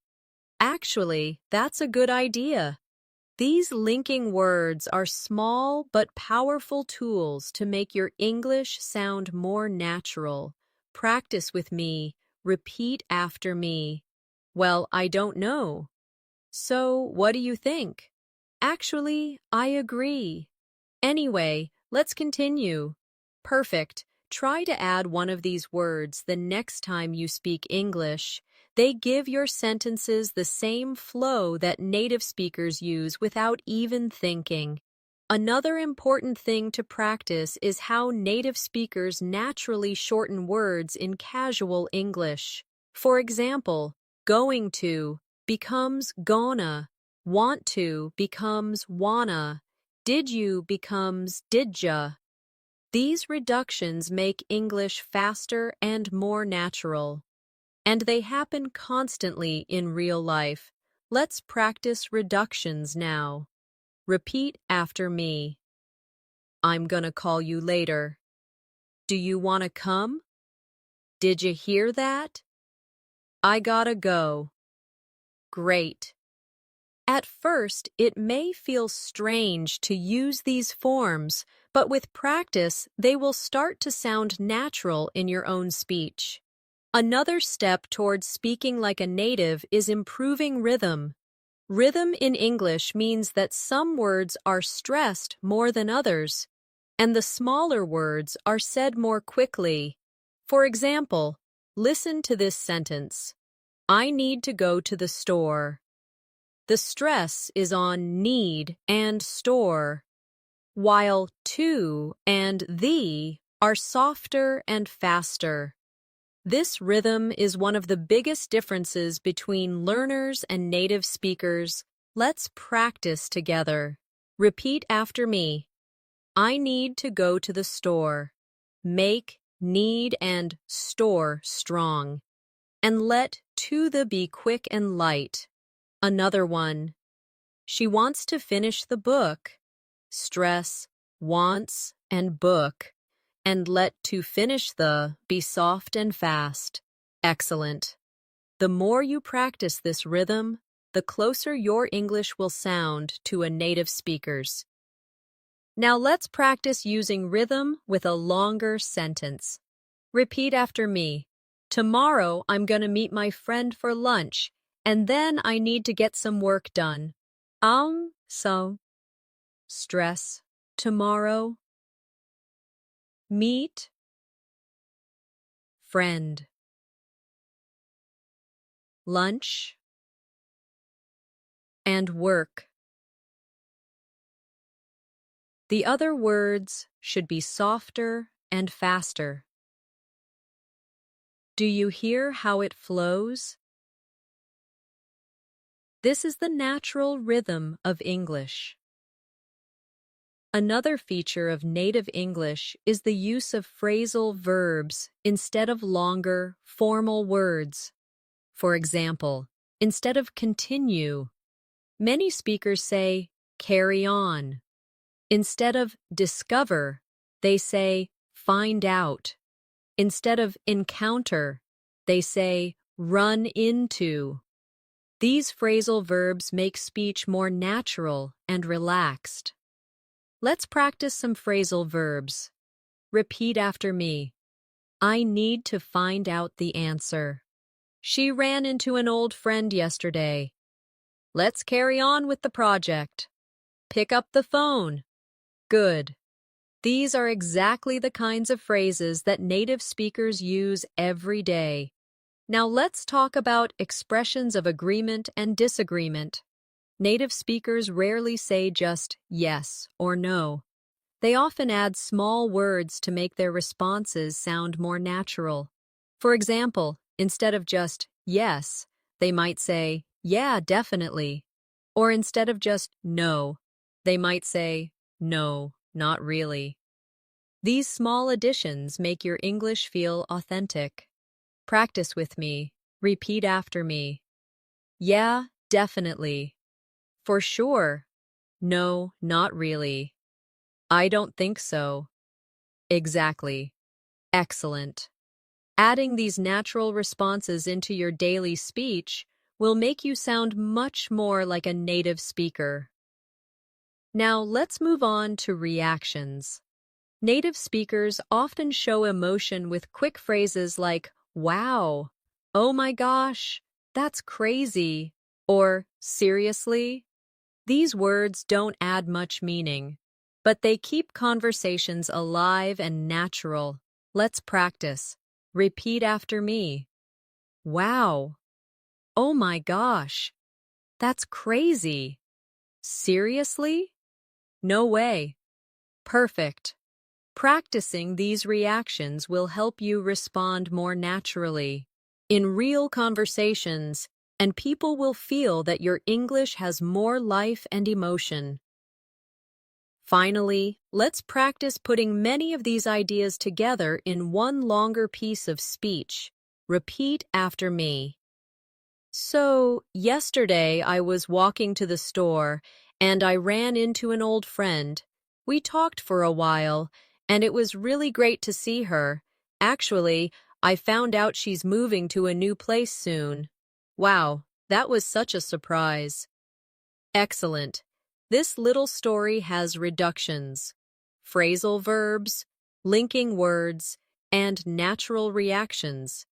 "Actually, that's a good idea." These linking words are small but powerful tools to make your English sound more natural. Practice with me. Repeat after me. "Well, I don't know." "So, what do you think?" "Actually, I agree." "Anyway, let's continue." Perfect. Try to add one of these words the next time you speak English. They give your sentences the same flow that native speakers use without even thinking. Another important thing to practice is how native speakers naturally shorten words in casual English. For example, "going to" becomes gonna, "want to" becomes wanna, "did you" becomes didja. These reductions make English faster and more natural. And they happen constantly in real life. Let's practice reductions now. Repeat after me. "I'm gonna call you later." "Do you wanna come?" "Did you hear that?" "I gotta go." Great. At first, it may feel strange to use these forms, but with practice, they will start to sound natural in your own speech. Another step towards speaking like a native is improving rhythm. Rhythm in English means that some words are stressed more than others, and the smaller words are said more quickly. For example, listen to this sentence. "I need to go to the store." The stress is on need and store, while to and the are softer and faster. This rhythm is one of the biggest differences between learners and native speakers. Let's practice together. Repeat after me. "I need to go to the store." Make need and store strong. And let to the be quick and light. Another one. "She wants to finish the book." Stress wants and book, and let to finish the be soft and fast. Excellent. The more you practice this rhythm, the closer your English will sound to a native speaker's. Now let's practice using rhythm with a longer sentence. Repeat after me. "Tomorrow I'm gonna meet my friend for lunch, and then I need to get some work done." So. Stress. Tomorrow. Meet. Friend. Lunch. And work. The other words should be softer and faster. Do you hear how it flows? This is the natural rhythm of English. Another feature of native English is the use of phrasal verbs instead of longer, formal words. For example, instead of continue, many speakers say carry on. Instead of discover, they say find out. Instead of encounter, they say run into. These phrasal verbs make speech more natural and relaxed. Let's practice some phrasal verbs. Repeat after me. I need to find out the answer. She ran into an old friend yesterday. Let's carry on with the project. Pick up the phone. Good. These are exactly the kinds of phrases that native speakers use every day. Now let's talk about expressions of agreement and disagreement. Native speakers rarely say just yes or no. They often add small words to make their responses sound more natural. For example, instead of just yes, they might say, yeah, definitely. Or instead of just no, they might say, no, not really. These small additions make your English feel authentic. Practice with me. Repeat after me. Yeah, definitely. For sure. No, not really. I don't think so. Exactly. Excellent. Adding these natural responses into your daily speech will make you sound much more like a native speaker. Now let's move on to reactions. Native speakers often show emotion with quick phrases like, wow, oh my gosh, that's crazy, or seriously. These words don't add much meaning, but they keep conversations alive and natural. Let's practice. Repeat after me. Wow. Oh my gosh. That's crazy. Seriously? No way. Perfect. Practicing these reactions will help you respond more naturally in real conversations, and people will feel that your English has more life and emotion. Finally, let's practice putting many of these ideas together in one longer piece of speech. Repeat after me. So, yesterday I was walking to the store and I ran into an old friend. We talked for a while, and it was really great to see her. Actually, I found out she's moving to a new place soon. Wow, that was such a surprise. Excellent. This little story has reductions, phrasal verbs, linking words, and natural reactions.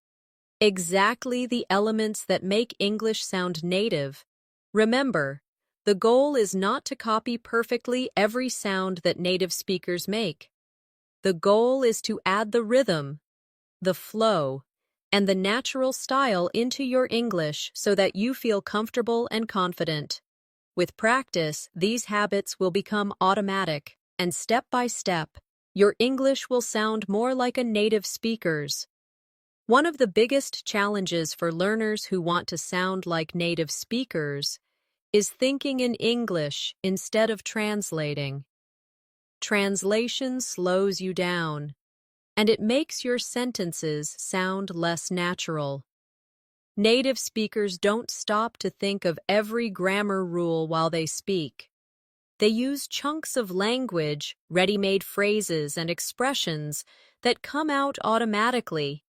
Exactly the elements that make English sound native. Remember, the goal is not to copy perfectly every sound that native speakers make. The goal is to add the rhythm, the flow, and the natural style into your English so that you feel comfortable and confident. With practice, these habits will become automatic, and step by step, your English will sound more like a native speaker's. One of the biggest challenges for learners who want to sound like native speakers is thinking in English instead of translating. Translation slows you down, and it makes your sentences sound less natural. Native speakers don't stop to think of every grammar rule while they speak. They use chunks of language, ready-made phrases, and expressions that come out automatically.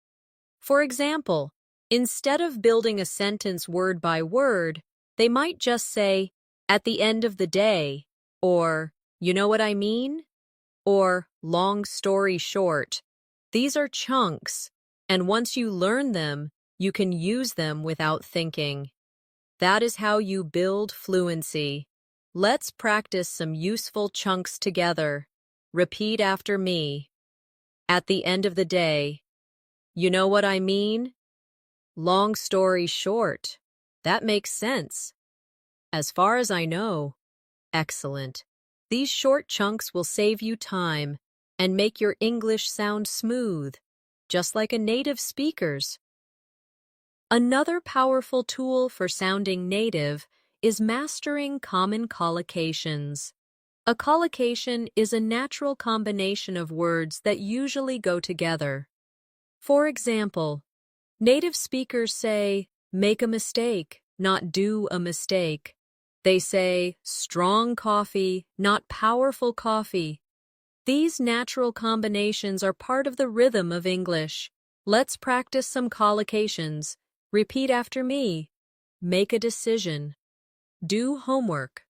For example, instead of building a sentence word by word, they might just say, at the end of the day, or, you know what I mean? Or, long story short. These are chunks, and once you learn them, you can use them without thinking. That is how you build fluency. Let's practice some useful chunks together. Repeat after me. At the end of the day. You know what I mean? Long story short. That makes sense. As far as I know. Excellent. These short chunks will save you time and make your English sound smooth, just like a native speaker's. Another powerful tool for sounding native is mastering common collocations. A collocation is a natural combination of words that usually go together. For example, native speakers say, make a mistake, not do a mistake. They say, strong coffee, not powerful coffee. These natural combinations are part of the rhythm of English. Let's practice some collocations. Repeat after me. Make a decision. Do homework.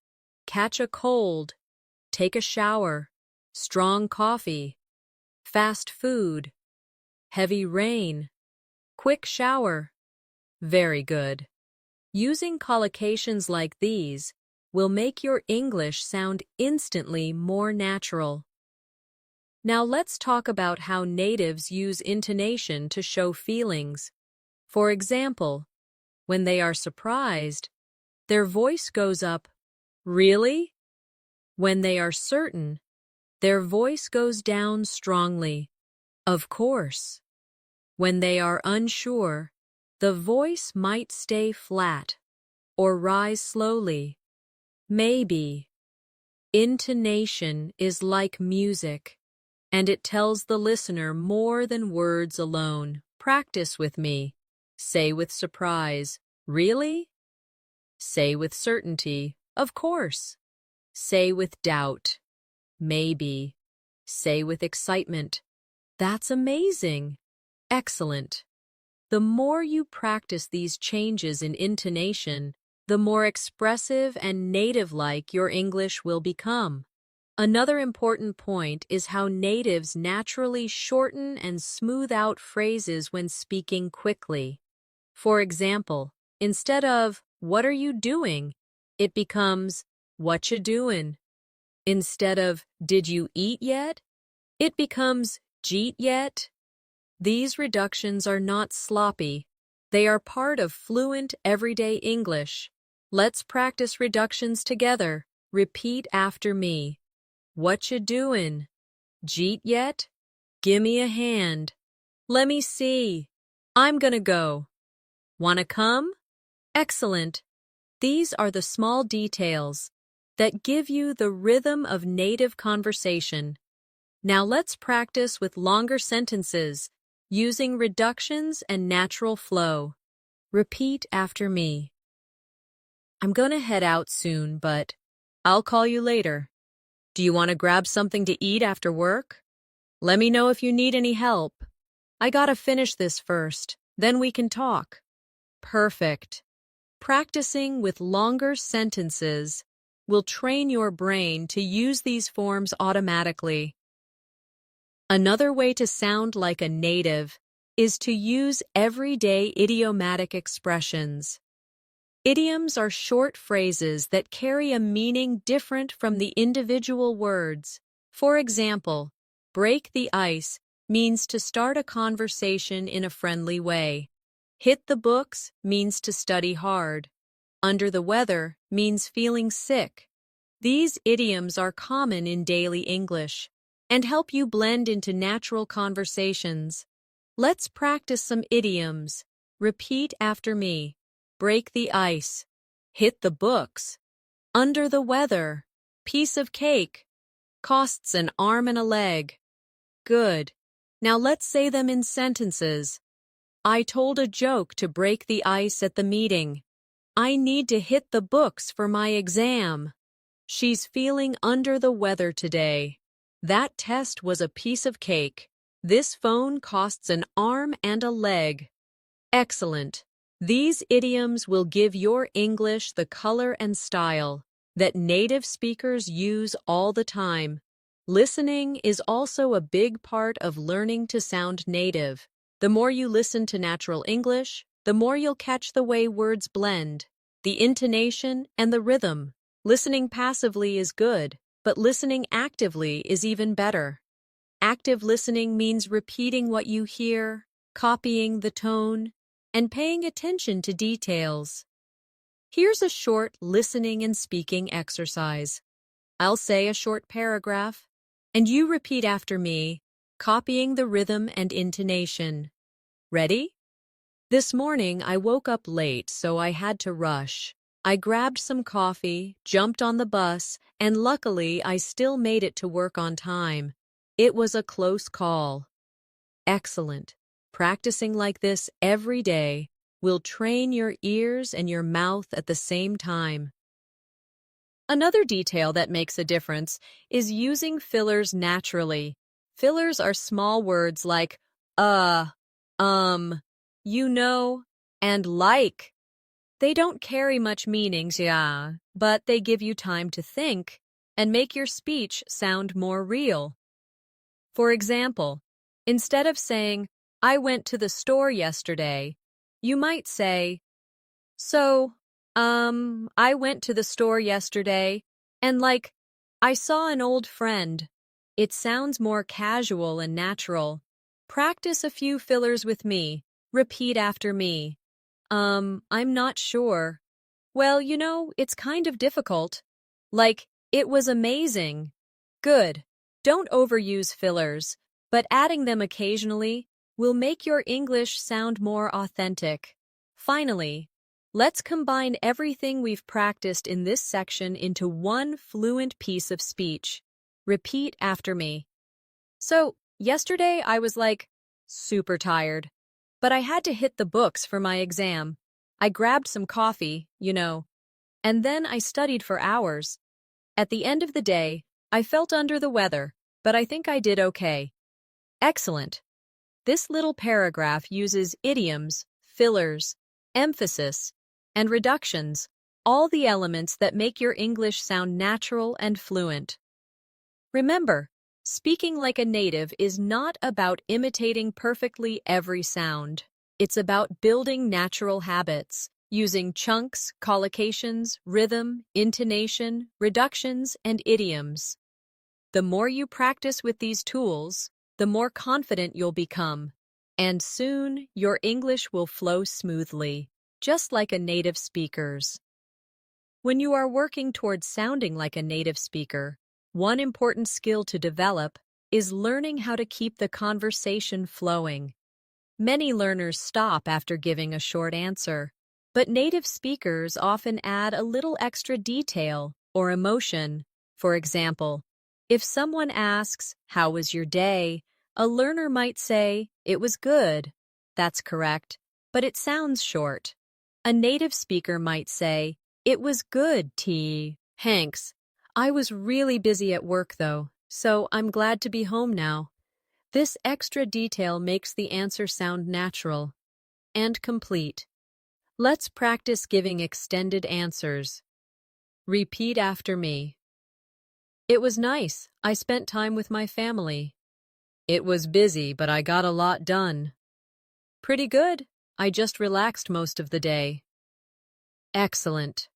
Catch a cold. Take a shower. Strong coffee. Fast food. Heavy rain. Quick shower. Very good. Using collocations like these will make your English sound instantly more natural. Now let's talk about how natives use intonation to show feelings. For example, when they are surprised, their voice goes up, "Really?" When they are certain, their voice goes down strongly, "Of course." When they are unsure, the voice might stay flat or rise slowly. Maybe. Intonation is like music, and it tells the listener more than words alone. Practice with me. Say with surprise, "Really?" Say with certainty, "Of course." Say with doubt, "Maybe." Say with excitement, "That's amazing." Excellent. The more you practice these changes in intonation, the more expressive and native-like your English will become. Another important point is how natives naturally shorten and smooth out phrases when speaking quickly. For example, instead of "What are you doing?" it becomes "What you doing?" Instead of "Did you eat yet?" it becomes "Jeet yet?" These reductions are not sloppy. They are part of fluent everyday English. Let's practice reductions together. Repeat after me. What you doin'? Jeet yet? Gimme a hand. Lemme see. I'm gonna go. Wanna come? Excellent. These are the small details that give you the rhythm of native conversation. Now let's practice with longer sentences, using reductions and natural flow. Repeat after me. I'm gonna head out soon, but I'll call you later. Do you want to grab something to eat after work? Let me know if you need any help. I gotta finish this first, then we can talk. Perfect. Practicing with longer sentences will train your brain to use these forms automatically. Another way to sound like a native is to use everyday idiomatic expressions. Idioms are short phrases that carry a meaning different from the individual words. For example, break the ice means to start a conversation in a friendly way. Hit the books means to study hard. Under the weather means feeling sick. These idioms are common in daily English and help you blend into natural conversations. Let's practice some idioms. Repeat after me. Break the ice. Hit the books. Under the weather. Piece of cake. Costs an arm and a leg. Good. Now let's say them in sentences. I told a joke to break the ice at the meeting. I need to hit the books for my exam. She's feeling under the weather today. That test was a piece of cake. This phone costs an arm and a leg. Excellent. These idioms will give your English the color and style that native speakers use all the time. Listening is also a big part of learning to sound native. The more you listen to natural English, the more you'll catch the way words blend, the intonation, and the rhythm. Listening passively is good, but listening actively is even better. Active listening means repeating what you hear, copying the tone, and paying attention to details. Here's a short listening and speaking exercise. I'll say a short paragraph, and you repeat after me, copying the rhythm and intonation. Ready? This morning I woke up late, so I had to rush. I grabbed some coffee, jumped on the bus, and luckily I still made it to work on time. It was a close call. Excellent. Practicing like this every day will train your ears and your mouth at the same time. Another detail that makes a difference is using fillers naturally. Fillers are small words like you know, and like. They don't carry much meanings, yeah, but they give you time to think and make your speech sound more real. For example, instead of saying, I went to the store yesterday, you might say, I went to the store yesterday, and like, I saw an old friend. It sounds more casual and natural. Practice a few fillers with me. Repeat after me. I'm not sure. Well, it's kind of difficult. Like, it was amazing. Good. Don't overuse fillers, but adding them occasionally will make your English sound more authentic. Finally, let's combine everything we've practiced in this section into one fluent piece of speech. Repeat after me. So, yesterday I was like, super tired. But I had to hit the books for my exam. I grabbed some coffee, and then I studied for hours. At the end of the day, I felt under the weather, but I think I did okay. Excellent. This little paragraph uses idioms, fillers, emphasis, and reductions, all the elements that make your English sound natural and fluent. Remember, speaking like a native is not about imitating perfectly every sound. It's about building natural habits, using chunks, collocations, rhythm, intonation, reductions, and idioms. The more you practice with these tools, the more confident you'll become, and soon your English will flow smoothly, just like a native speaker's. When you are working towards sounding like a native speaker, one important skill to develop is learning how to keep the conversation flowing. Many learners stop after giving a short answer, but native speakers often add a little extra detail or emotion. For example, if someone asks, "How was your day?" a learner might say, "It was good." That's correct, but it sounds short. A native speaker might say, "It was good, T. Hanks. I was really busy at work, though, so I'm glad to be home now." This extra detail makes the answer sound natural and complete. Let's practice giving extended answers. Repeat after me. It was nice. I spent time with my family. It was busy, but I got a lot done. Pretty good. I just relaxed most of the day. Excellent.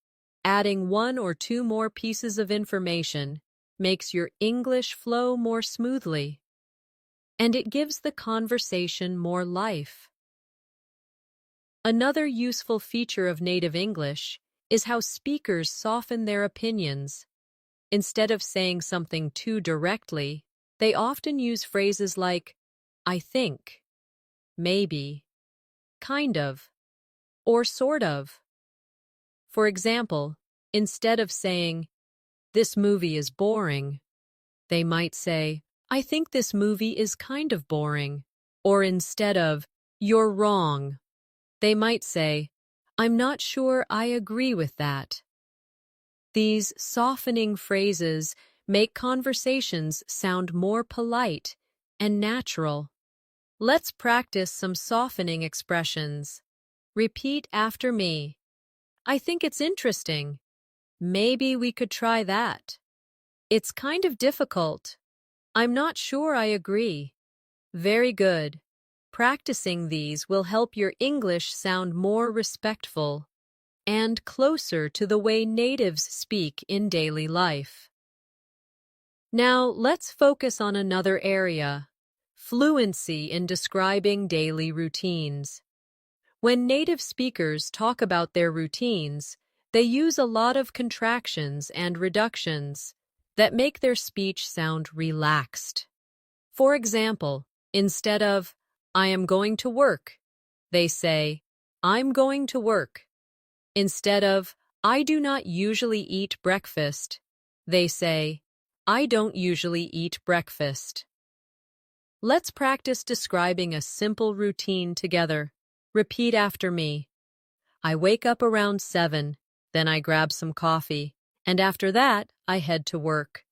Adding one or two more pieces of information makes your English flow more smoothly, and it gives the conversation more life. Another useful feature of native English is how speakers soften their opinions. Instead of saying something too directly, they often use phrases like, I think, maybe, kind of, or sort of. For example, instead of saying, this movie is boring, they might say, I think this movie is kind of boring. Or instead of, you're wrong, they might say, I'm not sure I agree with that. These softening phrases make conversations sound more polite and natural. Let's practice some softening expressions. Repeat after me. I think it's interesting. Maybe we could try that. It's kind of difficult. I'm not sure I agree. Very good. Practicing these will help your English sound more respectful and closer to the way natives speak in daily life. Now, let's focus on another area, fluency in describing daily routines. When native speakers talk about their routines, they use a lot of contractions and reductions that make their speech sound relaxed. For example, instead of, I am going to work, they say, I'm going to work. Instead of, I do not usually eat breakfast, they say, I don't usually eat breakfast. Let's practice describing a simple routine together. Repeat after me. I wake up around 7, then I grab some coffee, and after that, I head to work.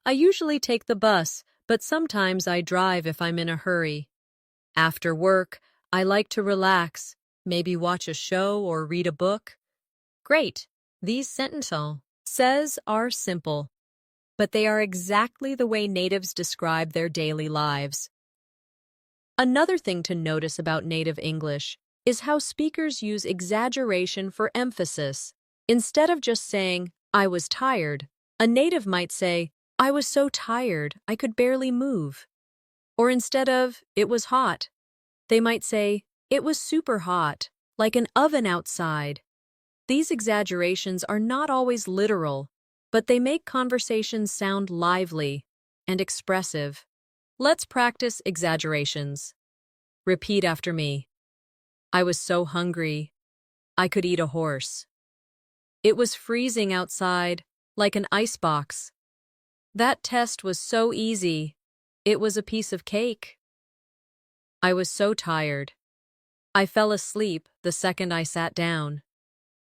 I usually take the bus, but sometimes I drive if I'm in a hurry. After work, I like to relax, Maybe watch a show or read a book? Great. These sentences are simple, but they are exactly the way natives describe their daily lives. Another thing to notice about native English is how speakers use exaggeration for emphasis. Instead of just saying, I was tired, a native might say, I was so tired, I could barely move. Or instead of, it was hot, they might say, it was super hot, like an oven outside. These exaggerations are not always literal, but they make conversations sound lively and expressive. Let's practice exaggerations. Repeat after me. I was so hungry, I could eat a horse. It was freezing outside, like an icebox. That test was so easy, it was a piece of cake. I was so tired. I fell asleep the second I sat down.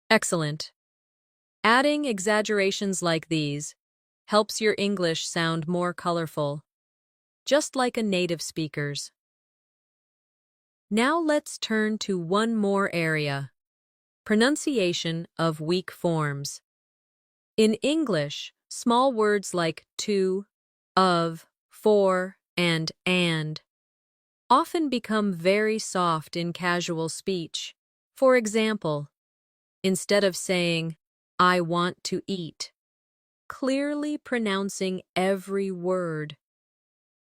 Excellent. Adding exaggerations like these helps your English sound more colorful, just like a native speaker's. Now let's turn to one more area: pronunciation of weak forms. In English, small words like to, of, for, and often become very soft in casual speech. For example, instead of saying, I want to eat, clearly pronouncing every word,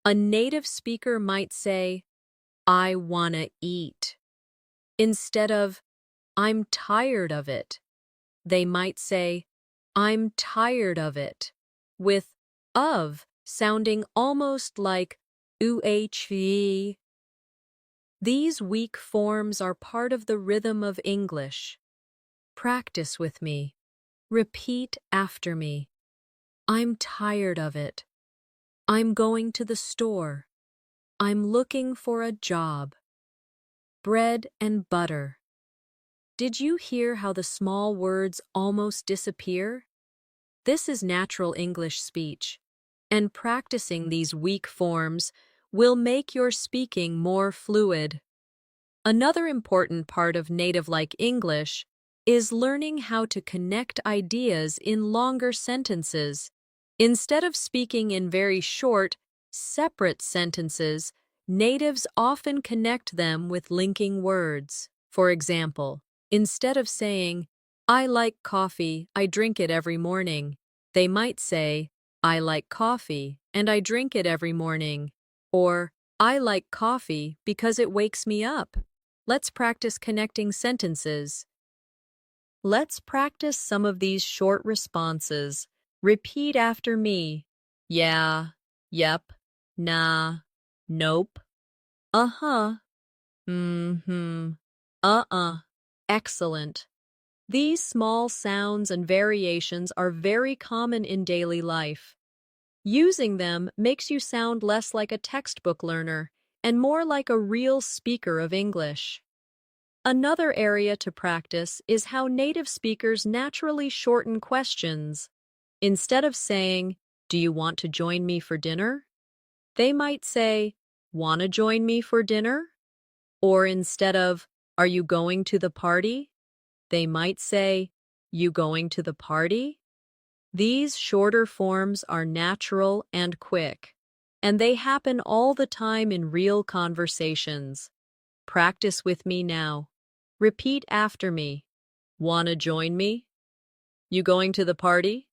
a native speaker might say, I wanna eat. Instead of, I'm tired of it, they might say, I'm tired of it, with of sounding almost like uhv. These weak forms are part of the rhythm of English. Practice with me. Repeat after me. I'm tired of it. I'm going to the store. I'm looking for a job. Bread and butter. Did you hear how the small words almost disappear? This is natural English speech, and practicing these weak forms will make your speaking more fluid. Another important part of native-like English is learning how to connect ideas in longer sentences. Instead of speaking in very short, separate sentences, natives often connect them with linking words. For example, instead of saying, I like coffee, I drink it every morning, they might say, I like coffee, and I drink it every morning. Or, I like coffee because it wakes me up. Let's practice connecting sentences. Let's practice some of these short responses. Repeat after me. Yeah, yep, nah, nope, uh-huh, mm-hmm, uh-uh. Excellent. These small sounds and variations are very common in daily life. Using them makes you sound less like a textbook learner and more like a real speaker of English. Another area to practice is how native speakers naturally shorten questions. Instead of saying, do you want to join me for dinner? They might say, wanna join me for dinner? Or instead of, are you going to the party? They might say, you going to the party? These shorter forms are natural and quick, and they happen all the time in real conversations. Practice with me now. Repeat after me. Wanna join me? You going to the party?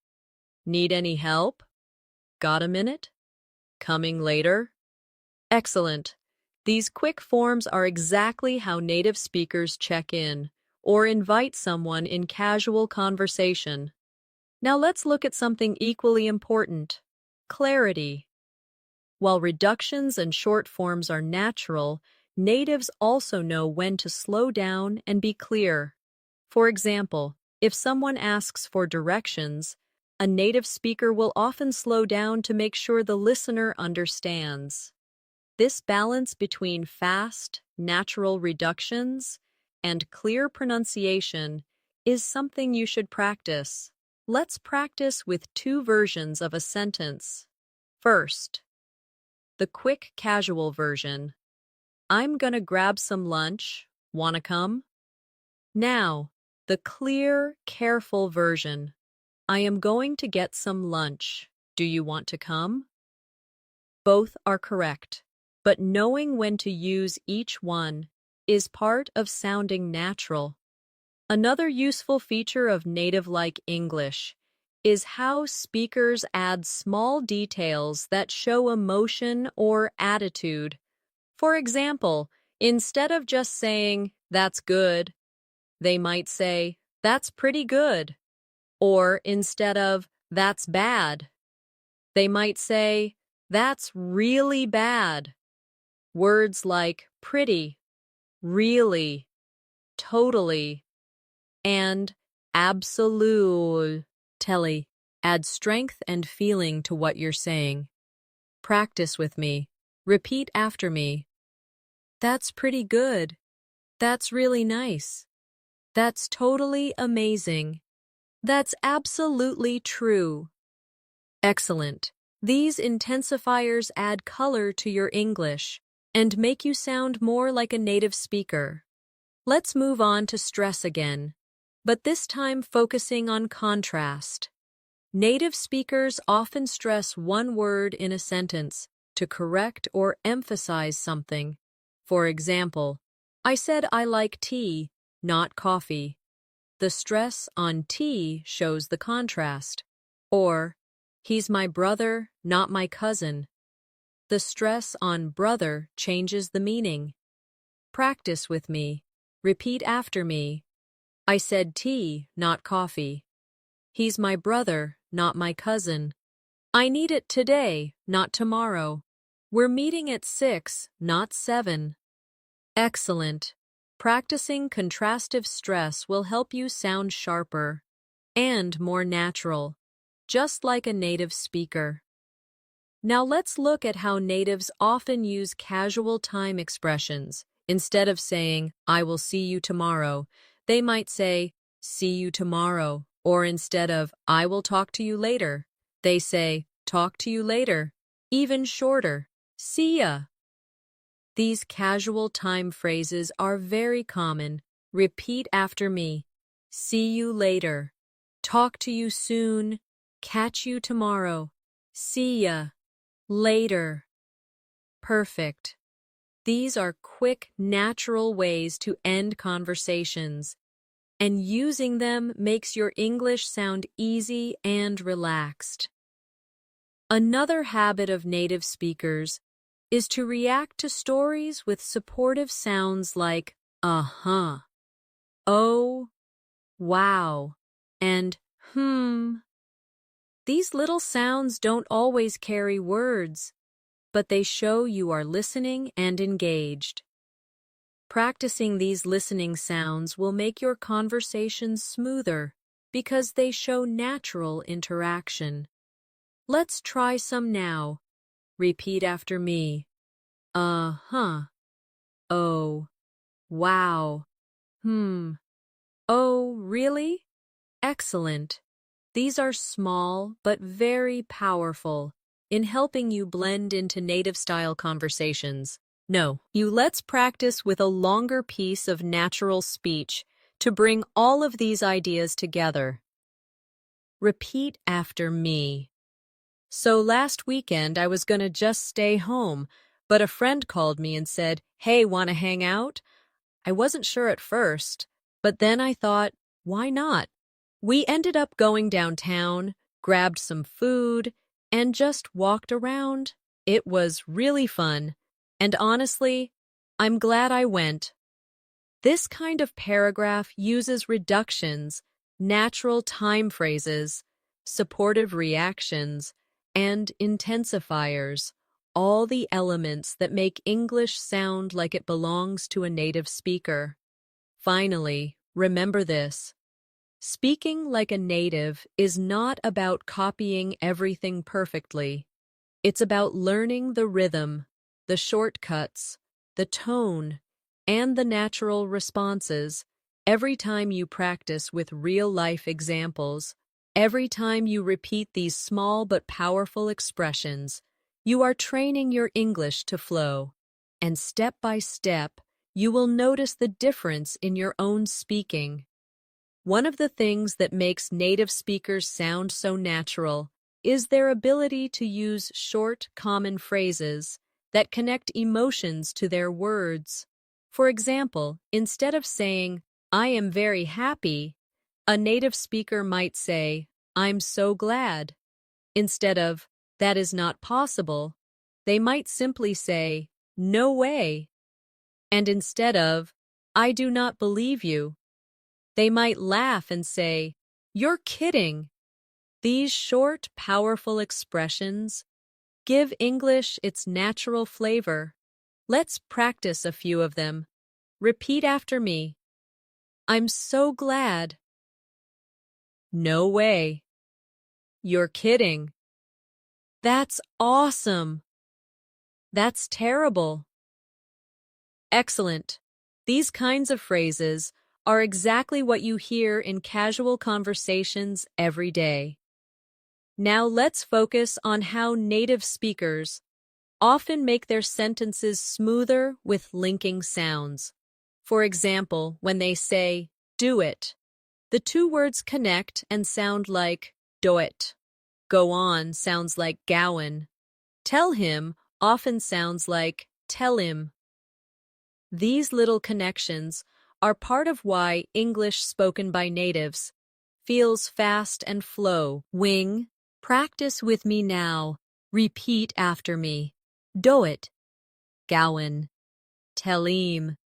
Need any help? Got a minute? Coming later? Excellent. These quick forms are exactly how native speakers check in or invite someone in casual conversation. Now let's look at something equally important: clarity. While reductions and short forms are natural, natives also know when to slow down and be clear. For example, if someone asks for directions, a native speaker will often slow down to make sure the listener understands. This balance between fast, natural reductions and clear pronunciation is something you should practice. Let's practice with two versions of a sentence. First, the quick casual version. I'm gonna grab some lunch. Wanna come? Now, the clear, careful version. I am going to get some lunch. Do you want to come? Both are correct, but knowing when to use each one is part of sounding natural. Another useful feature of native-like English is how speakers add small details that show emotion or attitude. For example, instead of just saying, "That's good," they might say, "That's pretty good." Or instead of, "That's bad," they might say, "That's really bad." Words like pretty, really, totally, and absolutely add strength and feeling to what you're saying. Practice with me. Repeat after me. That's pretty good. That's really nice. That's totally amazing. That's absolutely true. Excellent. These intensifiers add color to your English and make you sound more like a native speaker. Let's move on to stress again, but this time focusing on contrast. Native speakers often stress one word in a sentence to correct or emphasize something. For example, I said I like tea, not coffee. The stress on tea shows the contrast. Or, he's my brother, not my cousin. The stress on brother changes the meaning. Practice with me. Repeat after me. I said tea, not coffee. He's my brother, not my cousin. I need it today, not tomorrow. We're meeting at 6, not 7. Excellent. Practicing contrastive stress will help you sound sharper and more natural, just like a native speaker. Now let's look at how natives often use casual time expressions. Instead of saying, "I will see you tomorrow," they might say, "See you tomorrow," or instead of, "I will talk to you later," they say, "Talk to you later," even shorter, "See ya." These casual time phrases are very common. Repeat after me. See you later. Talk to you soon. Catch you tomorrow. See ya. Later. Perfect. These are quick, natural ways to end conversations, and using them makes your English sound easy and relaxed. Another habit of native speakers is to react to stories with supportive sounds like uh-huh, oh, wow, and These little sounds don't always carry words, but they show you are listening and engaged. Practicing these listening sounds will make your conversations smoother because they show natural interaction. Let's try some now. Repeat after me. Uh-huh. Oh. Wow. Oh, really? Excellent. These are small but very powerful in helping you blend into native-style conversations. Let's practice with a longer piece of natural speech to bring all of these ideas together. Repeat after me. So last weekend I was gonna just stay home, but a friend called me and said, "Hey, wanna hang out?" I wasn't sure at first, but then I thought, why not? We ended up going downtown, grabbed some food, and just walked around. It was really fun. And honestly, I'm glad I went. This kind of paragraph uses reductions, natural time phrases, supportive reactions, and intensifiers, all the elements that make English sound like it belongs to a native speaker. Finally, remember this. Speaking like a native is not about copying everything perfectly. It's about learning the rhythm, the shortcuts, the tone, and the natural responses. Every time you practice with real-life examples, every time you repeat these small but powerful expressions, you are training your English to flow. And step by step, you will notice the difference in your own speaking. One of the things that makes native speakers sound so natural is their ability to use short, common phrases that connect emotions to their words. For example, instead of saying, "I am very happy," a native speaker might say, "I'm so glad." Instead of, "That is not possible," they might simply say, "No way." And instead of, "I do not believe you," they might laugh and say, "You're kidding." These short, powerful expressions give English its natural flavor. Let's practice a few of them. Repeat after me. I'm so glad. No way. You're kidding. That's awesome. That's terrible. Excellent. These kinds of phrases are exactly what you hear in casual conversations every day. Now let's focus on how native speakers often make their sentences smoother with linking sounds. For example, when they say, "do it," the two words connect and sound like "do it." Go on sounds like "gowan." Tell him often sounds like "tell him." These little connections are part of why English spoken by natives feels fast and flow. Wing, practice with me now. Repeat after me. Do it. Gowan. Telim.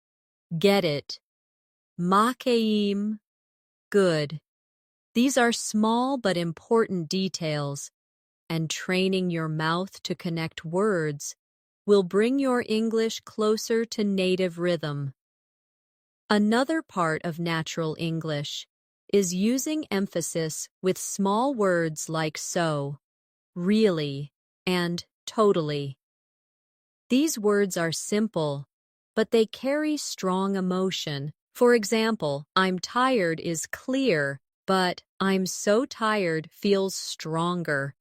Get it. Makeim. Good. These are small but important details, and training your mouth to connect words will bring your English closer to native rhythm. Another part of natural English is using emphasis with small words like so, really, and totally. These words are simple, but they carry strong emotion. For example, "I'm tired" is clear, but "I'm so tired" feels stronger.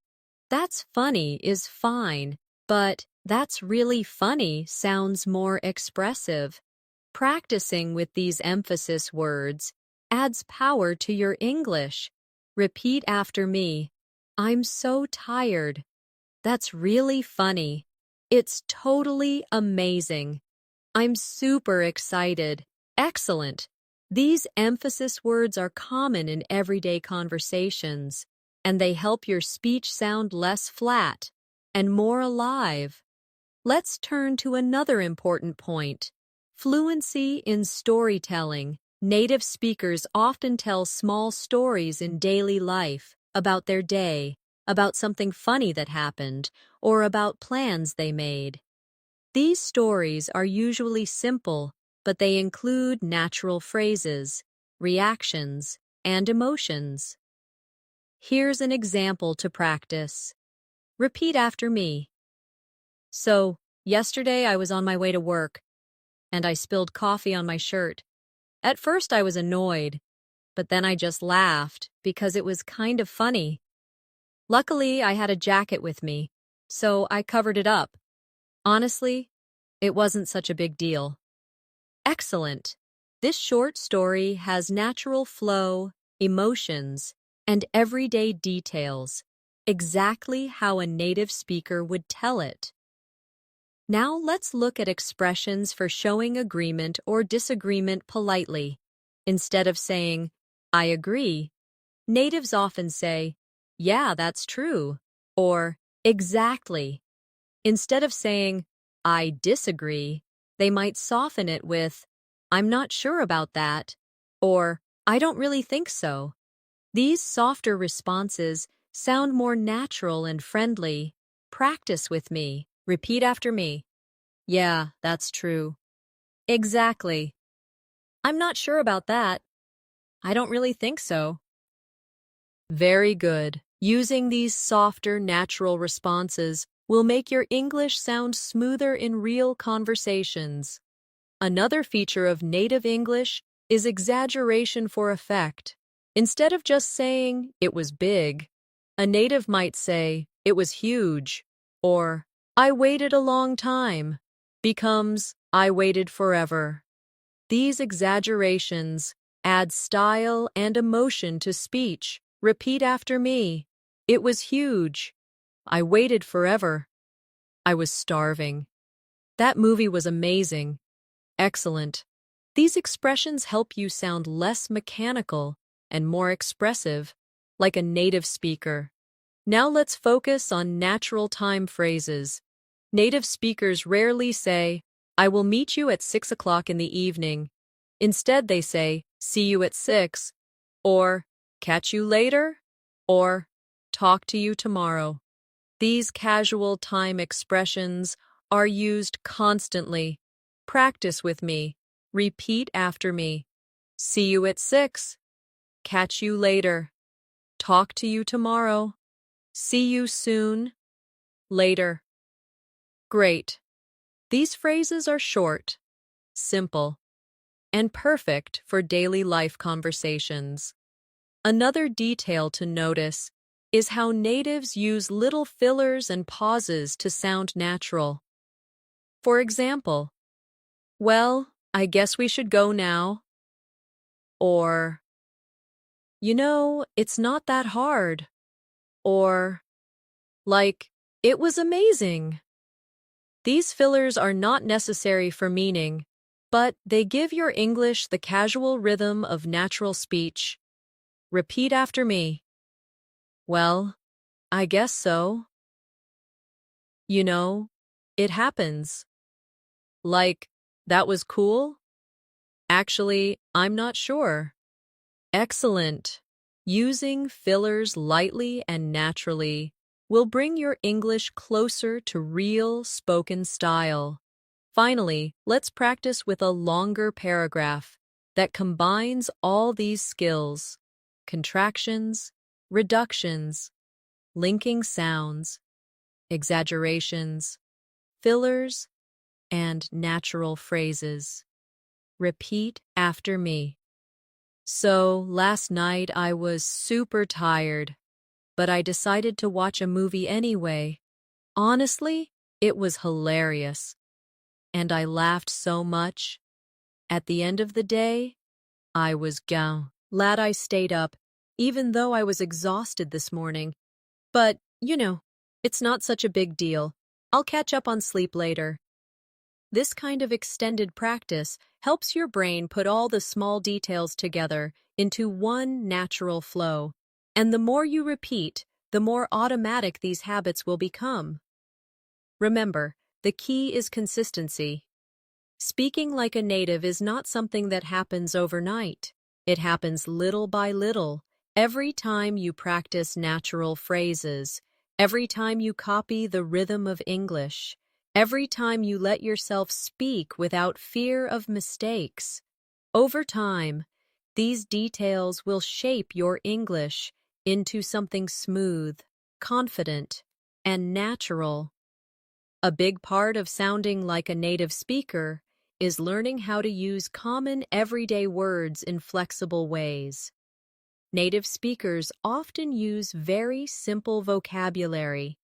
"That's funny" is fine, but "that's really funny" sounds more expressive. Practicing with these emphasis words adds power to your English. Repeat after me. I'm so tired. That's really funny. It's totally amazing. I'm super excited. Excellent. These emphasis words are common in everyday conversations, and they help your speech sound less flat and more alive. Let's turn to another important point. Fluency in storytelling. Native speakers often tell small stories in daily life about their day, about something funny that happened, or about plans they made. These stories are usually simple, but they include natural phrases, reactions, and emotions. Here's an example to practice. Repeat after me. So, yesterday I was on my way to work, and I spilled coffee on my shirt. At first I was annoyed, but then I just laughed because it was kind of funny. Luckily, I had a jacket with me, so I covered it up. Honestly, it wasn't such a big deal. Excellent! This short story has natural flow, emotions, and everyday details, exactly how a native speaker would tell it. Now let's look at expressions for showing agreement or disagreement politely. Instead of saying, "I agree," natives often say, "Yeah, that's true," or "Exactly." Instead of saying, "I disagree," they might soften it with, "I'm not sure about that," or "I don't really think so." These softer responses sound more natural and friendly. Practice with me. Repeat after me. Yeah, that's true. Exactly. I'm not sure about that. I don't really think so. Very good. Using these softer, natural responses will make your English sound smoother in real conversations. Another feature of native English is exaggeration for effect. Instead of just saying, "It was big," a native might say, "It was huge," or "I waited a long time," becomes, "I waited forever." These exaggerations add style and emotion to speech. Repeat after me. It was huge. I waited forever. I was starving. That movie was amazing. Excellent. These expressions help you sound less mechanical and more expressive, like a native speaker. Now let's focus on natural time phrases. Native speakers rarely say, I will meet you at 6 o'clock in the evening. Instead, they say, see you at 6, or catch you later, or talk to you tomorrow. These casual time expressions are used constantly. Practice with me. Repeat after me. See you at 6. Catch you later. Talk to you tomorrow. See you soon. Later. Great. These phrases are short, simple, and perfect for daily life conversations. Another detail to notice is how natives use little fillers and pauses to sound natural. For example, well, I guess we should go now. Or, it's not that hard. Or, like, it was amazing. These fillers are not necessary for meaning, but they give your English the casual rhythm of natural speech. Repeat after me. Well, I guess so. It happens. Like, that was cool? Actually, I'm not sure. Excellent. Using fillers lightly and naturally will bring your English closer to real spoken style. Finally, let's practice with a longer paragraph that combines all these skills: contractions, reductions, linking sounds, exaggerations, fillers, and natural phrases. Repeat after me. So, last night I was super tired, but I decided to watch a movie anyway. Honestly, it was hilarious, and I laughed so much. At the end of the day, I was glad I stayed up, even though I was exhausted this morning. But, it's not such a big deal. I'll catch up on sleep later. This kind of extended practice helps your brain put all the small details together into one natural flow. And the more you repeat, the more automatic these habits will become. Remember, the key is consistency. Speaking like a native is not something that happens overnight. It happens little by little, every time you practice natural phrases, every time you copy the rhythm of English, every time you let yourself speak without fear of mistakes. Over time, these details will shape your English into something smooth, confident, and natural. A big part of sounding like a native speaker is learning how to use common everyday words in flexible ways. Native speakers often use very simple vocabulary,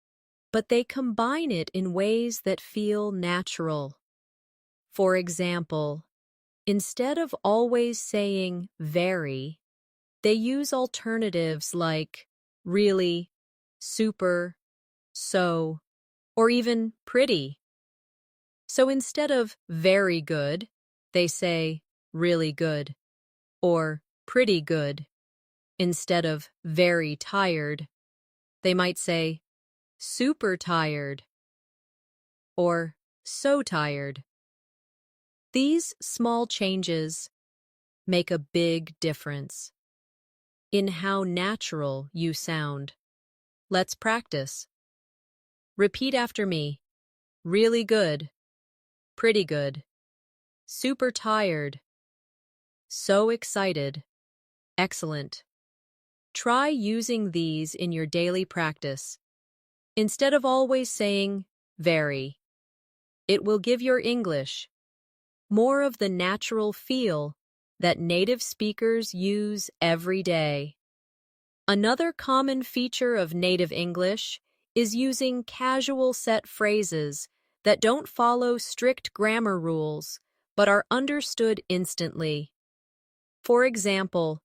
but they combine it in ways that feel natural. For example, instead of always saying very, they use alternatives like really, super, so, or even pretty. So instead of very good, they say really good or pretty good. Instead of very tired, they might say super tired or so tired. These small changes make a big difference in how natural you sound. Let's practice. Repeat after me. Really good. Pretty good. Super tired. So excited. Excellent. Try using these in your daily practice. Instead of always saying very, it will give your English more of the natural feel that native speakers use every day. Another common feature of native English is using casual set phrases that don't follow strict grammar rules, but are understood instantly. For example,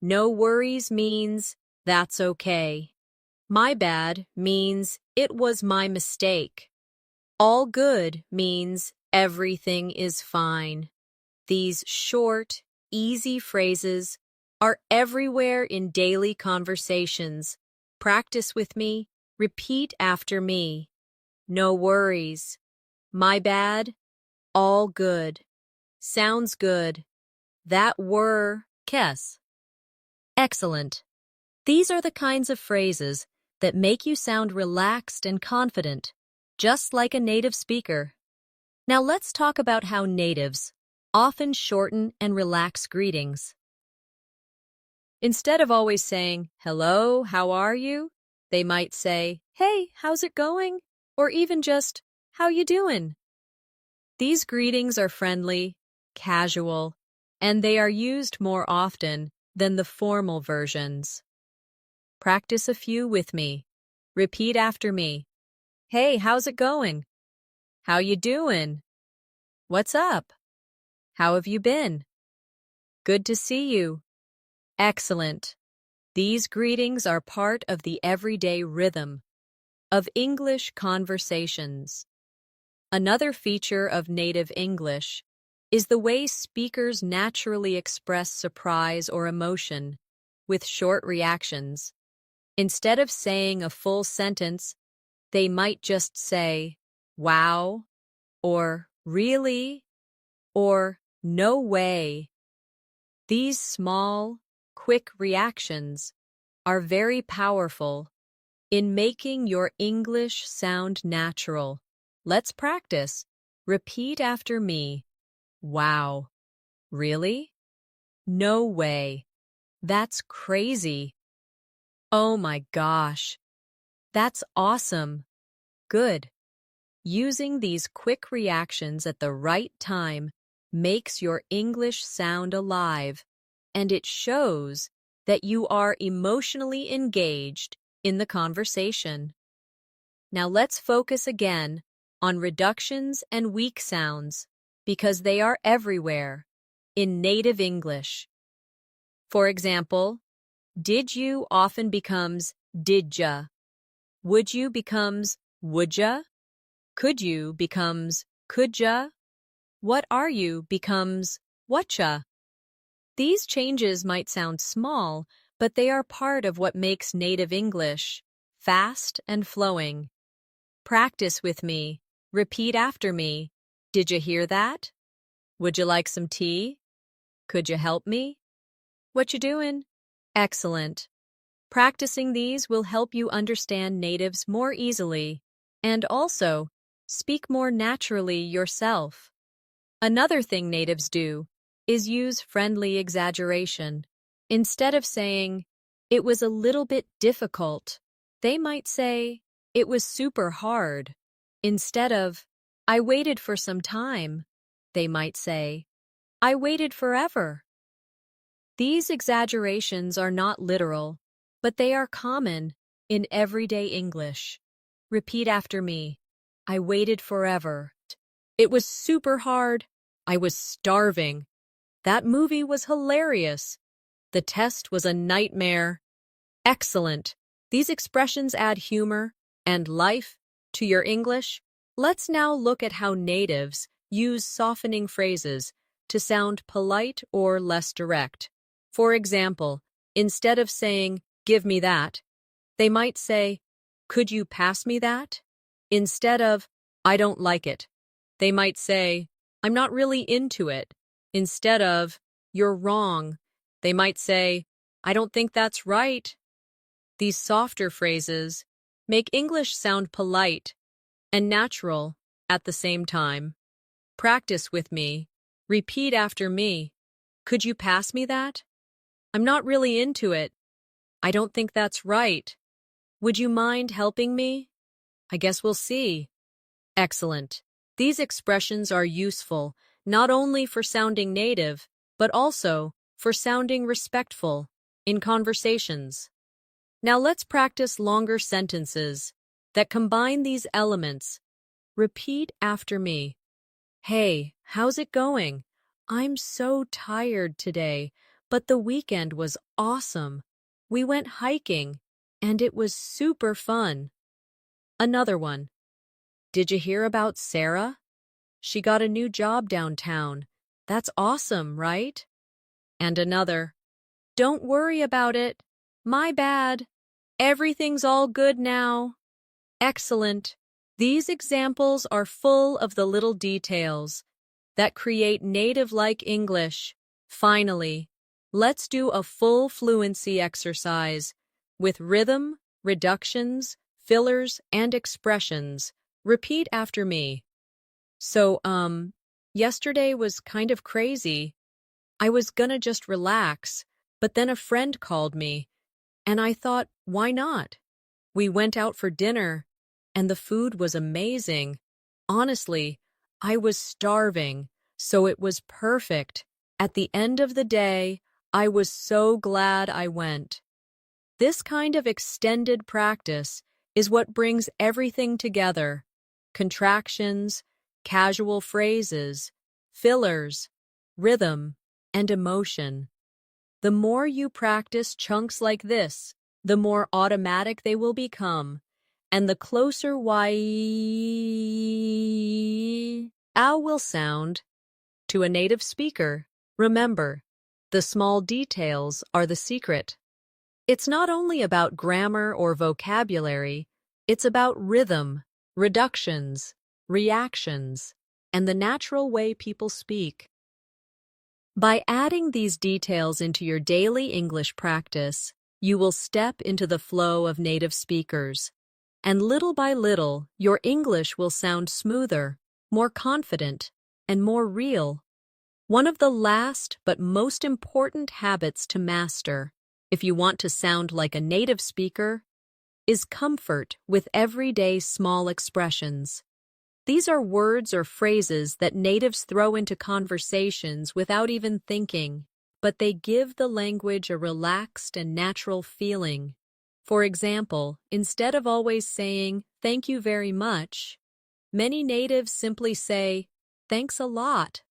no worries means that's okay. My bad means it was my mistake. All good means everything is fine. These short, easy phrases are everywhere in daily conversations. Practice with me. Repeat after me. No worries. My bad. All good. Sounds good. That were. Kes. Excellent. These are the kinds of phrases that make you sound relaxed and confident, just like a native speaker. Now let's talk about how natives often shorten and relax greetings. Instead of always saying, "Hello, how are you?" they might say, "Hey, how's it going?" Or even just, "How you doing?" These greetings are friendly, casual, and they are used more often than the formal versions. Practice a few with me. Repeat after me. Hey, how's it going? How you doing? What's up? How have you been? Good to see you. Excellent. These greetings are part of the everyday rhythm of English conversations. Another feature of native English is the way speakers naturally express surprise or emotion with short reactions. Instead of saying a full sentence, they might just say, "Wow," or "Really," or "No way." These small, quick reactions are very powerful in making your English sound natural. Let's practice. Repeat after me. Wow. Really? No way. That's crazy. Oh my gosh. That's awesome. Good. Using these quick reactions at the right time makes your English sound alive, and it shows that you are emotionally engaged in the conversation. Now let's focus again on reductions and weak sounds because they are everywhere in native English. For example, did you often becomes didja. Would you becomes woulda. Could you becomes coulda. What are you becomes whatcha. These changes might sound small, but they are part of what makes native English fast and flowing. Practice with me. Repeat after me. Did you hear that? Would you like some tea? Could you help me? What you doing? Excellent. Practicing these will help you understand natives more easily and also speak more naturally yourself. Another thing natives do is use friendly exaggeration. Instead of saying, "It was a little bit difficult," they might say, "It was super hard." Instead of, "I waited for some time," they might say, "I waited forever." These exaggerations are not literal, but they are common in everyday English. Repeat after me. I waited forever. It was super hard. I was starving. That movie was hilarious. The test was a nightmare. Excellent. These expressions add humor and life to your English. Let's now look at how natives use softening phrases to sound polite or less direct. For example, instead of saying, "Give me that," they might say, "Could you pass me that?" Instead of, "I don't like it," they might say, "I'm not really into it." Instead of, "You're wrong," they might say, "I don't think that's right." These softer phrases make English sound polite and natural at the same time. Practice with me. Repeat after me. Could you pass me that? I'm not really into it. I don't think that's right. Would you mind helping me? I guess we'll see. Excellent. These expressions are useful not only for sounding native, but also for sounding respectful in conversations. Now let's practice longer sentences that combine these elements. Repeat after me. Hey, how's it going? I'm so tired today, but the weekend was awesome. We went hiking, and it was super fun. Another one. Did you hear about Sarah? She got a new job downtown. That's awesome, right? And another. Don't worry about it. My bad. Everything's all good now. Excellent. These examples are full of the little details that create native-like English. Finally, let's do a full fluency exercise with rhythm, reductions, fillers, and expressions. Repeat after me. So, yesterday was kind of crazy. I was gonna just relax, but then a friend called me, and I thought, why not? We went out for dinner, and the food was amazing. Honestly, I was starving, so it was perfect. At the end of the day, I was so glad I went. This kind of extended practice is what brings everything together. Contractions, casual phrases, fillers, rhythm, and emotion. The more you practice chunks like this, the more automatic they will become, and the closer ow will sound to a native speaker. Remember, the small details are the secret. It's not only about grammar or vocabulary, it's about rhythm, reductions, reactions, and the natural way people speak. By adding these details into your daily English practice, you will step into the flow of native speakers. And little by little, your English will sound smoother, more confident, and more real. One of the last but most important habits to master, if you want to sound like a native speaker, is comfort with everyday small expressions. These are words or phrases that natives throw into conversations without even thinking, but they give the language a relaxed and natural feeling. For example, instead of always saying, "Thank you very much," many natives simply say, "Thanks a lot,"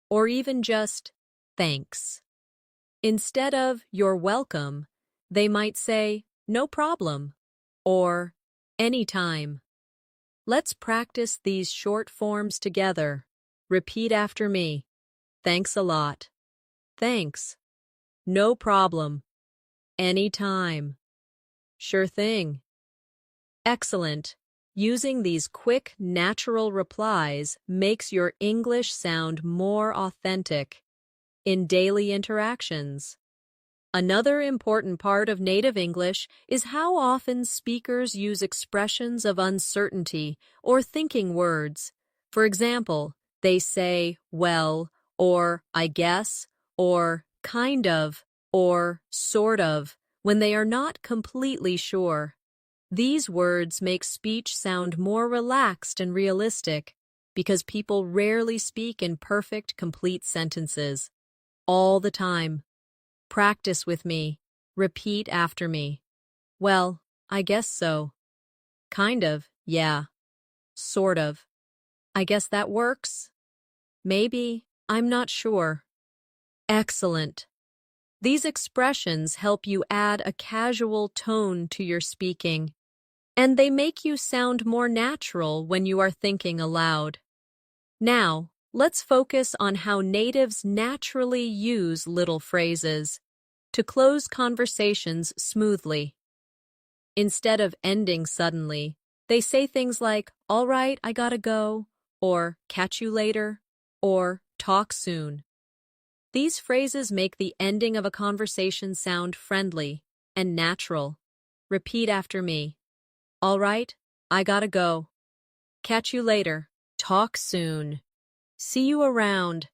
or even just, "Thanks." Instead of, "You're welcome," they might say, "No problem," or "Anytime." Let's practice these short forms together. Repeat after me. Thanks a lot. Thanks. No problem. Anytime. Sure thing. Excellent. Using these quick, natural replies makes your English sound more authentic in daily interactions. Another important part of native English is how often speakers use expressions of uncertainty or thinking words. For example, they say, "well," or "I guess," or "kind of," or "sort of," when they are not completely sure. These words make speech sound more relaxed and realistic because people rarely speak in perfect, complete sentences all the time. Practice with me. Repeat after me. Well, I guess so. Kind of, yeah. Sort of. I guess that works. Maybe, I'm not sure. Excellent. These expressions help you add a casual tone to your speaking, and they make you sound more natural when you are thinking aloud. Now, let's focus on how natives naturally use little phrases to close conversations smoothly. Instead of ending suddenly, they say things like, "All right, I gotta go," or "catch you later," or "talk soon." These phrases make the ending of a conversation sound friendly and natural. Repeat after me. All right, I gotta go. Catch you later. Talk soon. See you around.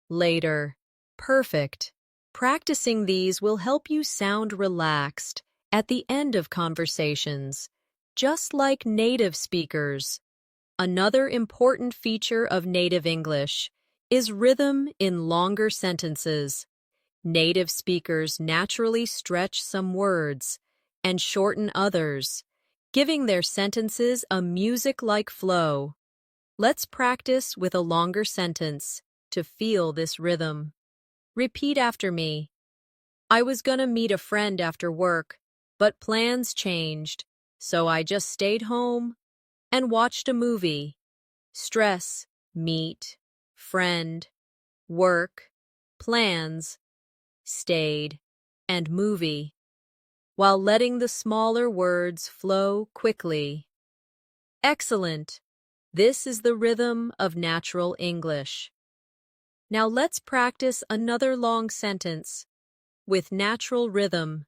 Later. Perfect. Practicing these will help you sound relaxed at the end of conversations, just like native speakers. Another important feature of native English is rhythm in longer sentences. Native speakers naturally stretch some words and shorten others, giving their sentences a music-like flow. Let's practice with a longer sentence to feel this rhythm. Repeat after me. I was gonna meet a friend after work, but plans changed, so I just stayed home and watched a movie. Stress, meet, friend, work, plans, stayed, and movie, while letting the smaller words flow quickly. Excellent! This is the rhythm of natural English. Now let's practice another long sentence with natural rhythm.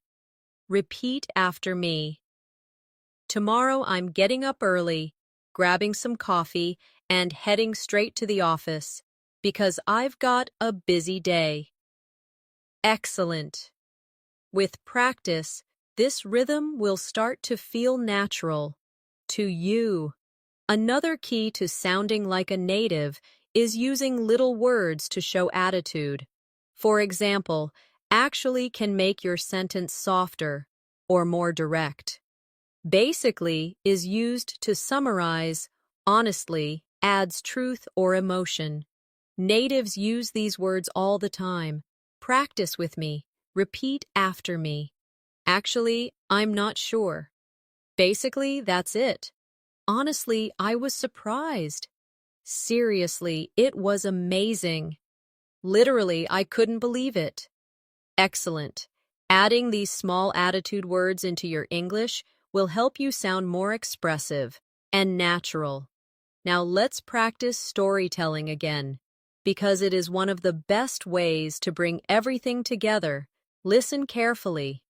Repeat after me. Tomorrow I'm getting up early, grabbing some coffee, and heading straight to the office because I've got a busy day. Excellent! With practice, this rhythm will start to feel natural to you. Another key to sounding like a native is using little words to show attitude. For example, actually can make your sentence softer or more direct. Basically is used to summarize, honestly adds truth or emotion. Natives use these words all the time. Practice with me. Repeat after me. Actually, I'm not sure. Basically, that's it. Honestly, I was surprised. Seriously, it was amazing. Literally, I couldn't believe it. Excellent. Adding these small attitude words into your English will help you sound more expressive and natural. Now let's practice storytelling again, because it is one of the best ways to bring everything together. Listen carefully.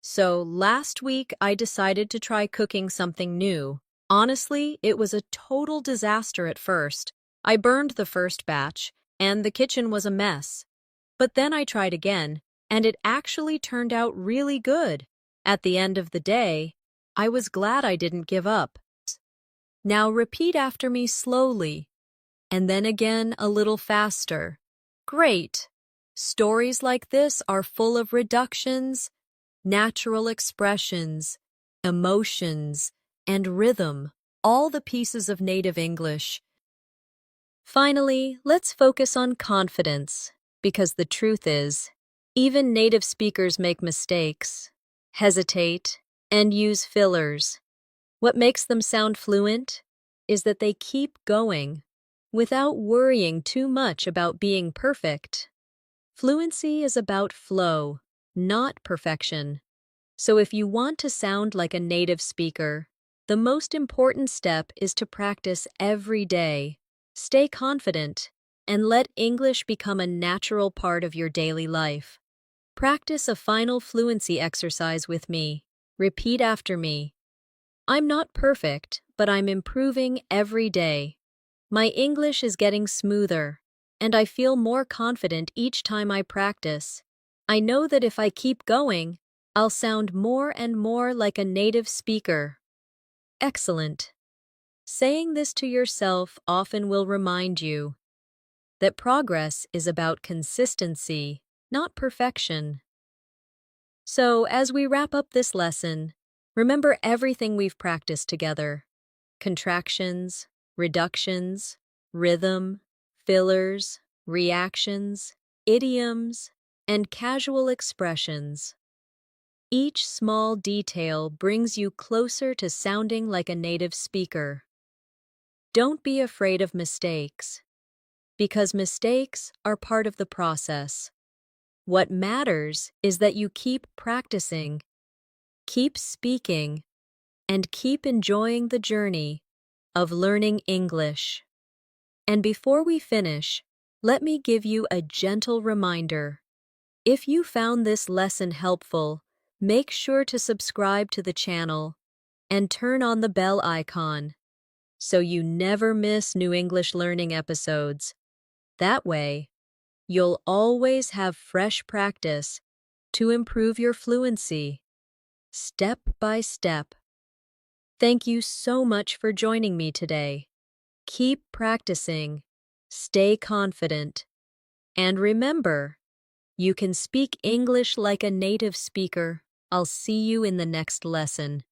So, last week I decided to try cooking something new. Honestly, it was a total disaster at first. I burned the first batch, and the kitchen was a mess. But then I tried again, and it actually turned out really good. At the end of the day, I was glad I didn't give up. Now repeat after me slowly, and then again a little faster. Great! Stories like this are full of reductions, natural expressions, emotions, and rhythm, all the pieces of native English. Finally, let's focus on confidence, because the truth is, even native speakers make mistakes, hesitate, and use fillers. What makes them sound fluent is that they keep going without worrying too much about being perfect. Fluency is about flow, not perfection. So if you want to sound like a native speaker, the most important step is to practice every day. Stay confident and let English become a natural part of your daily life. Practice a final fluency exercise with me. Repeat after me. I'm not perfect, but I'm improving every day. My English is getting smoother, and I feel more confident each time I practice. I know that if I keep going, I'll sound more and more like a native speaker. Excellent. Saying this to yourself often will remind you that progress is about consistency, not perfection. So, as we wrap up this lesson, remember everything we've practiced together. Contractions, reductions, rhythm, fillers, reactions, idioms, and casual expressions. Each small detail brings you closer to sounding like a native speaker. Don't be afraid of mistakes, because mistakes are part of the process. What matters is that you keep practicing, keep speaking, and keep enjoying the journey of learning English. And before we finish, let me give you a gentle reminder. If you found this lesson helpful, make sure to subscribe to the channel and turn on the bell icon so you never miss new English learning episodes. That way, you'll always have fresh practice to improve your fluency, step by step. Thank you so much for joining me today. Keep practicing, stay confident, and remember, you can speak English like a native speaker. I'll see you in the next lesson.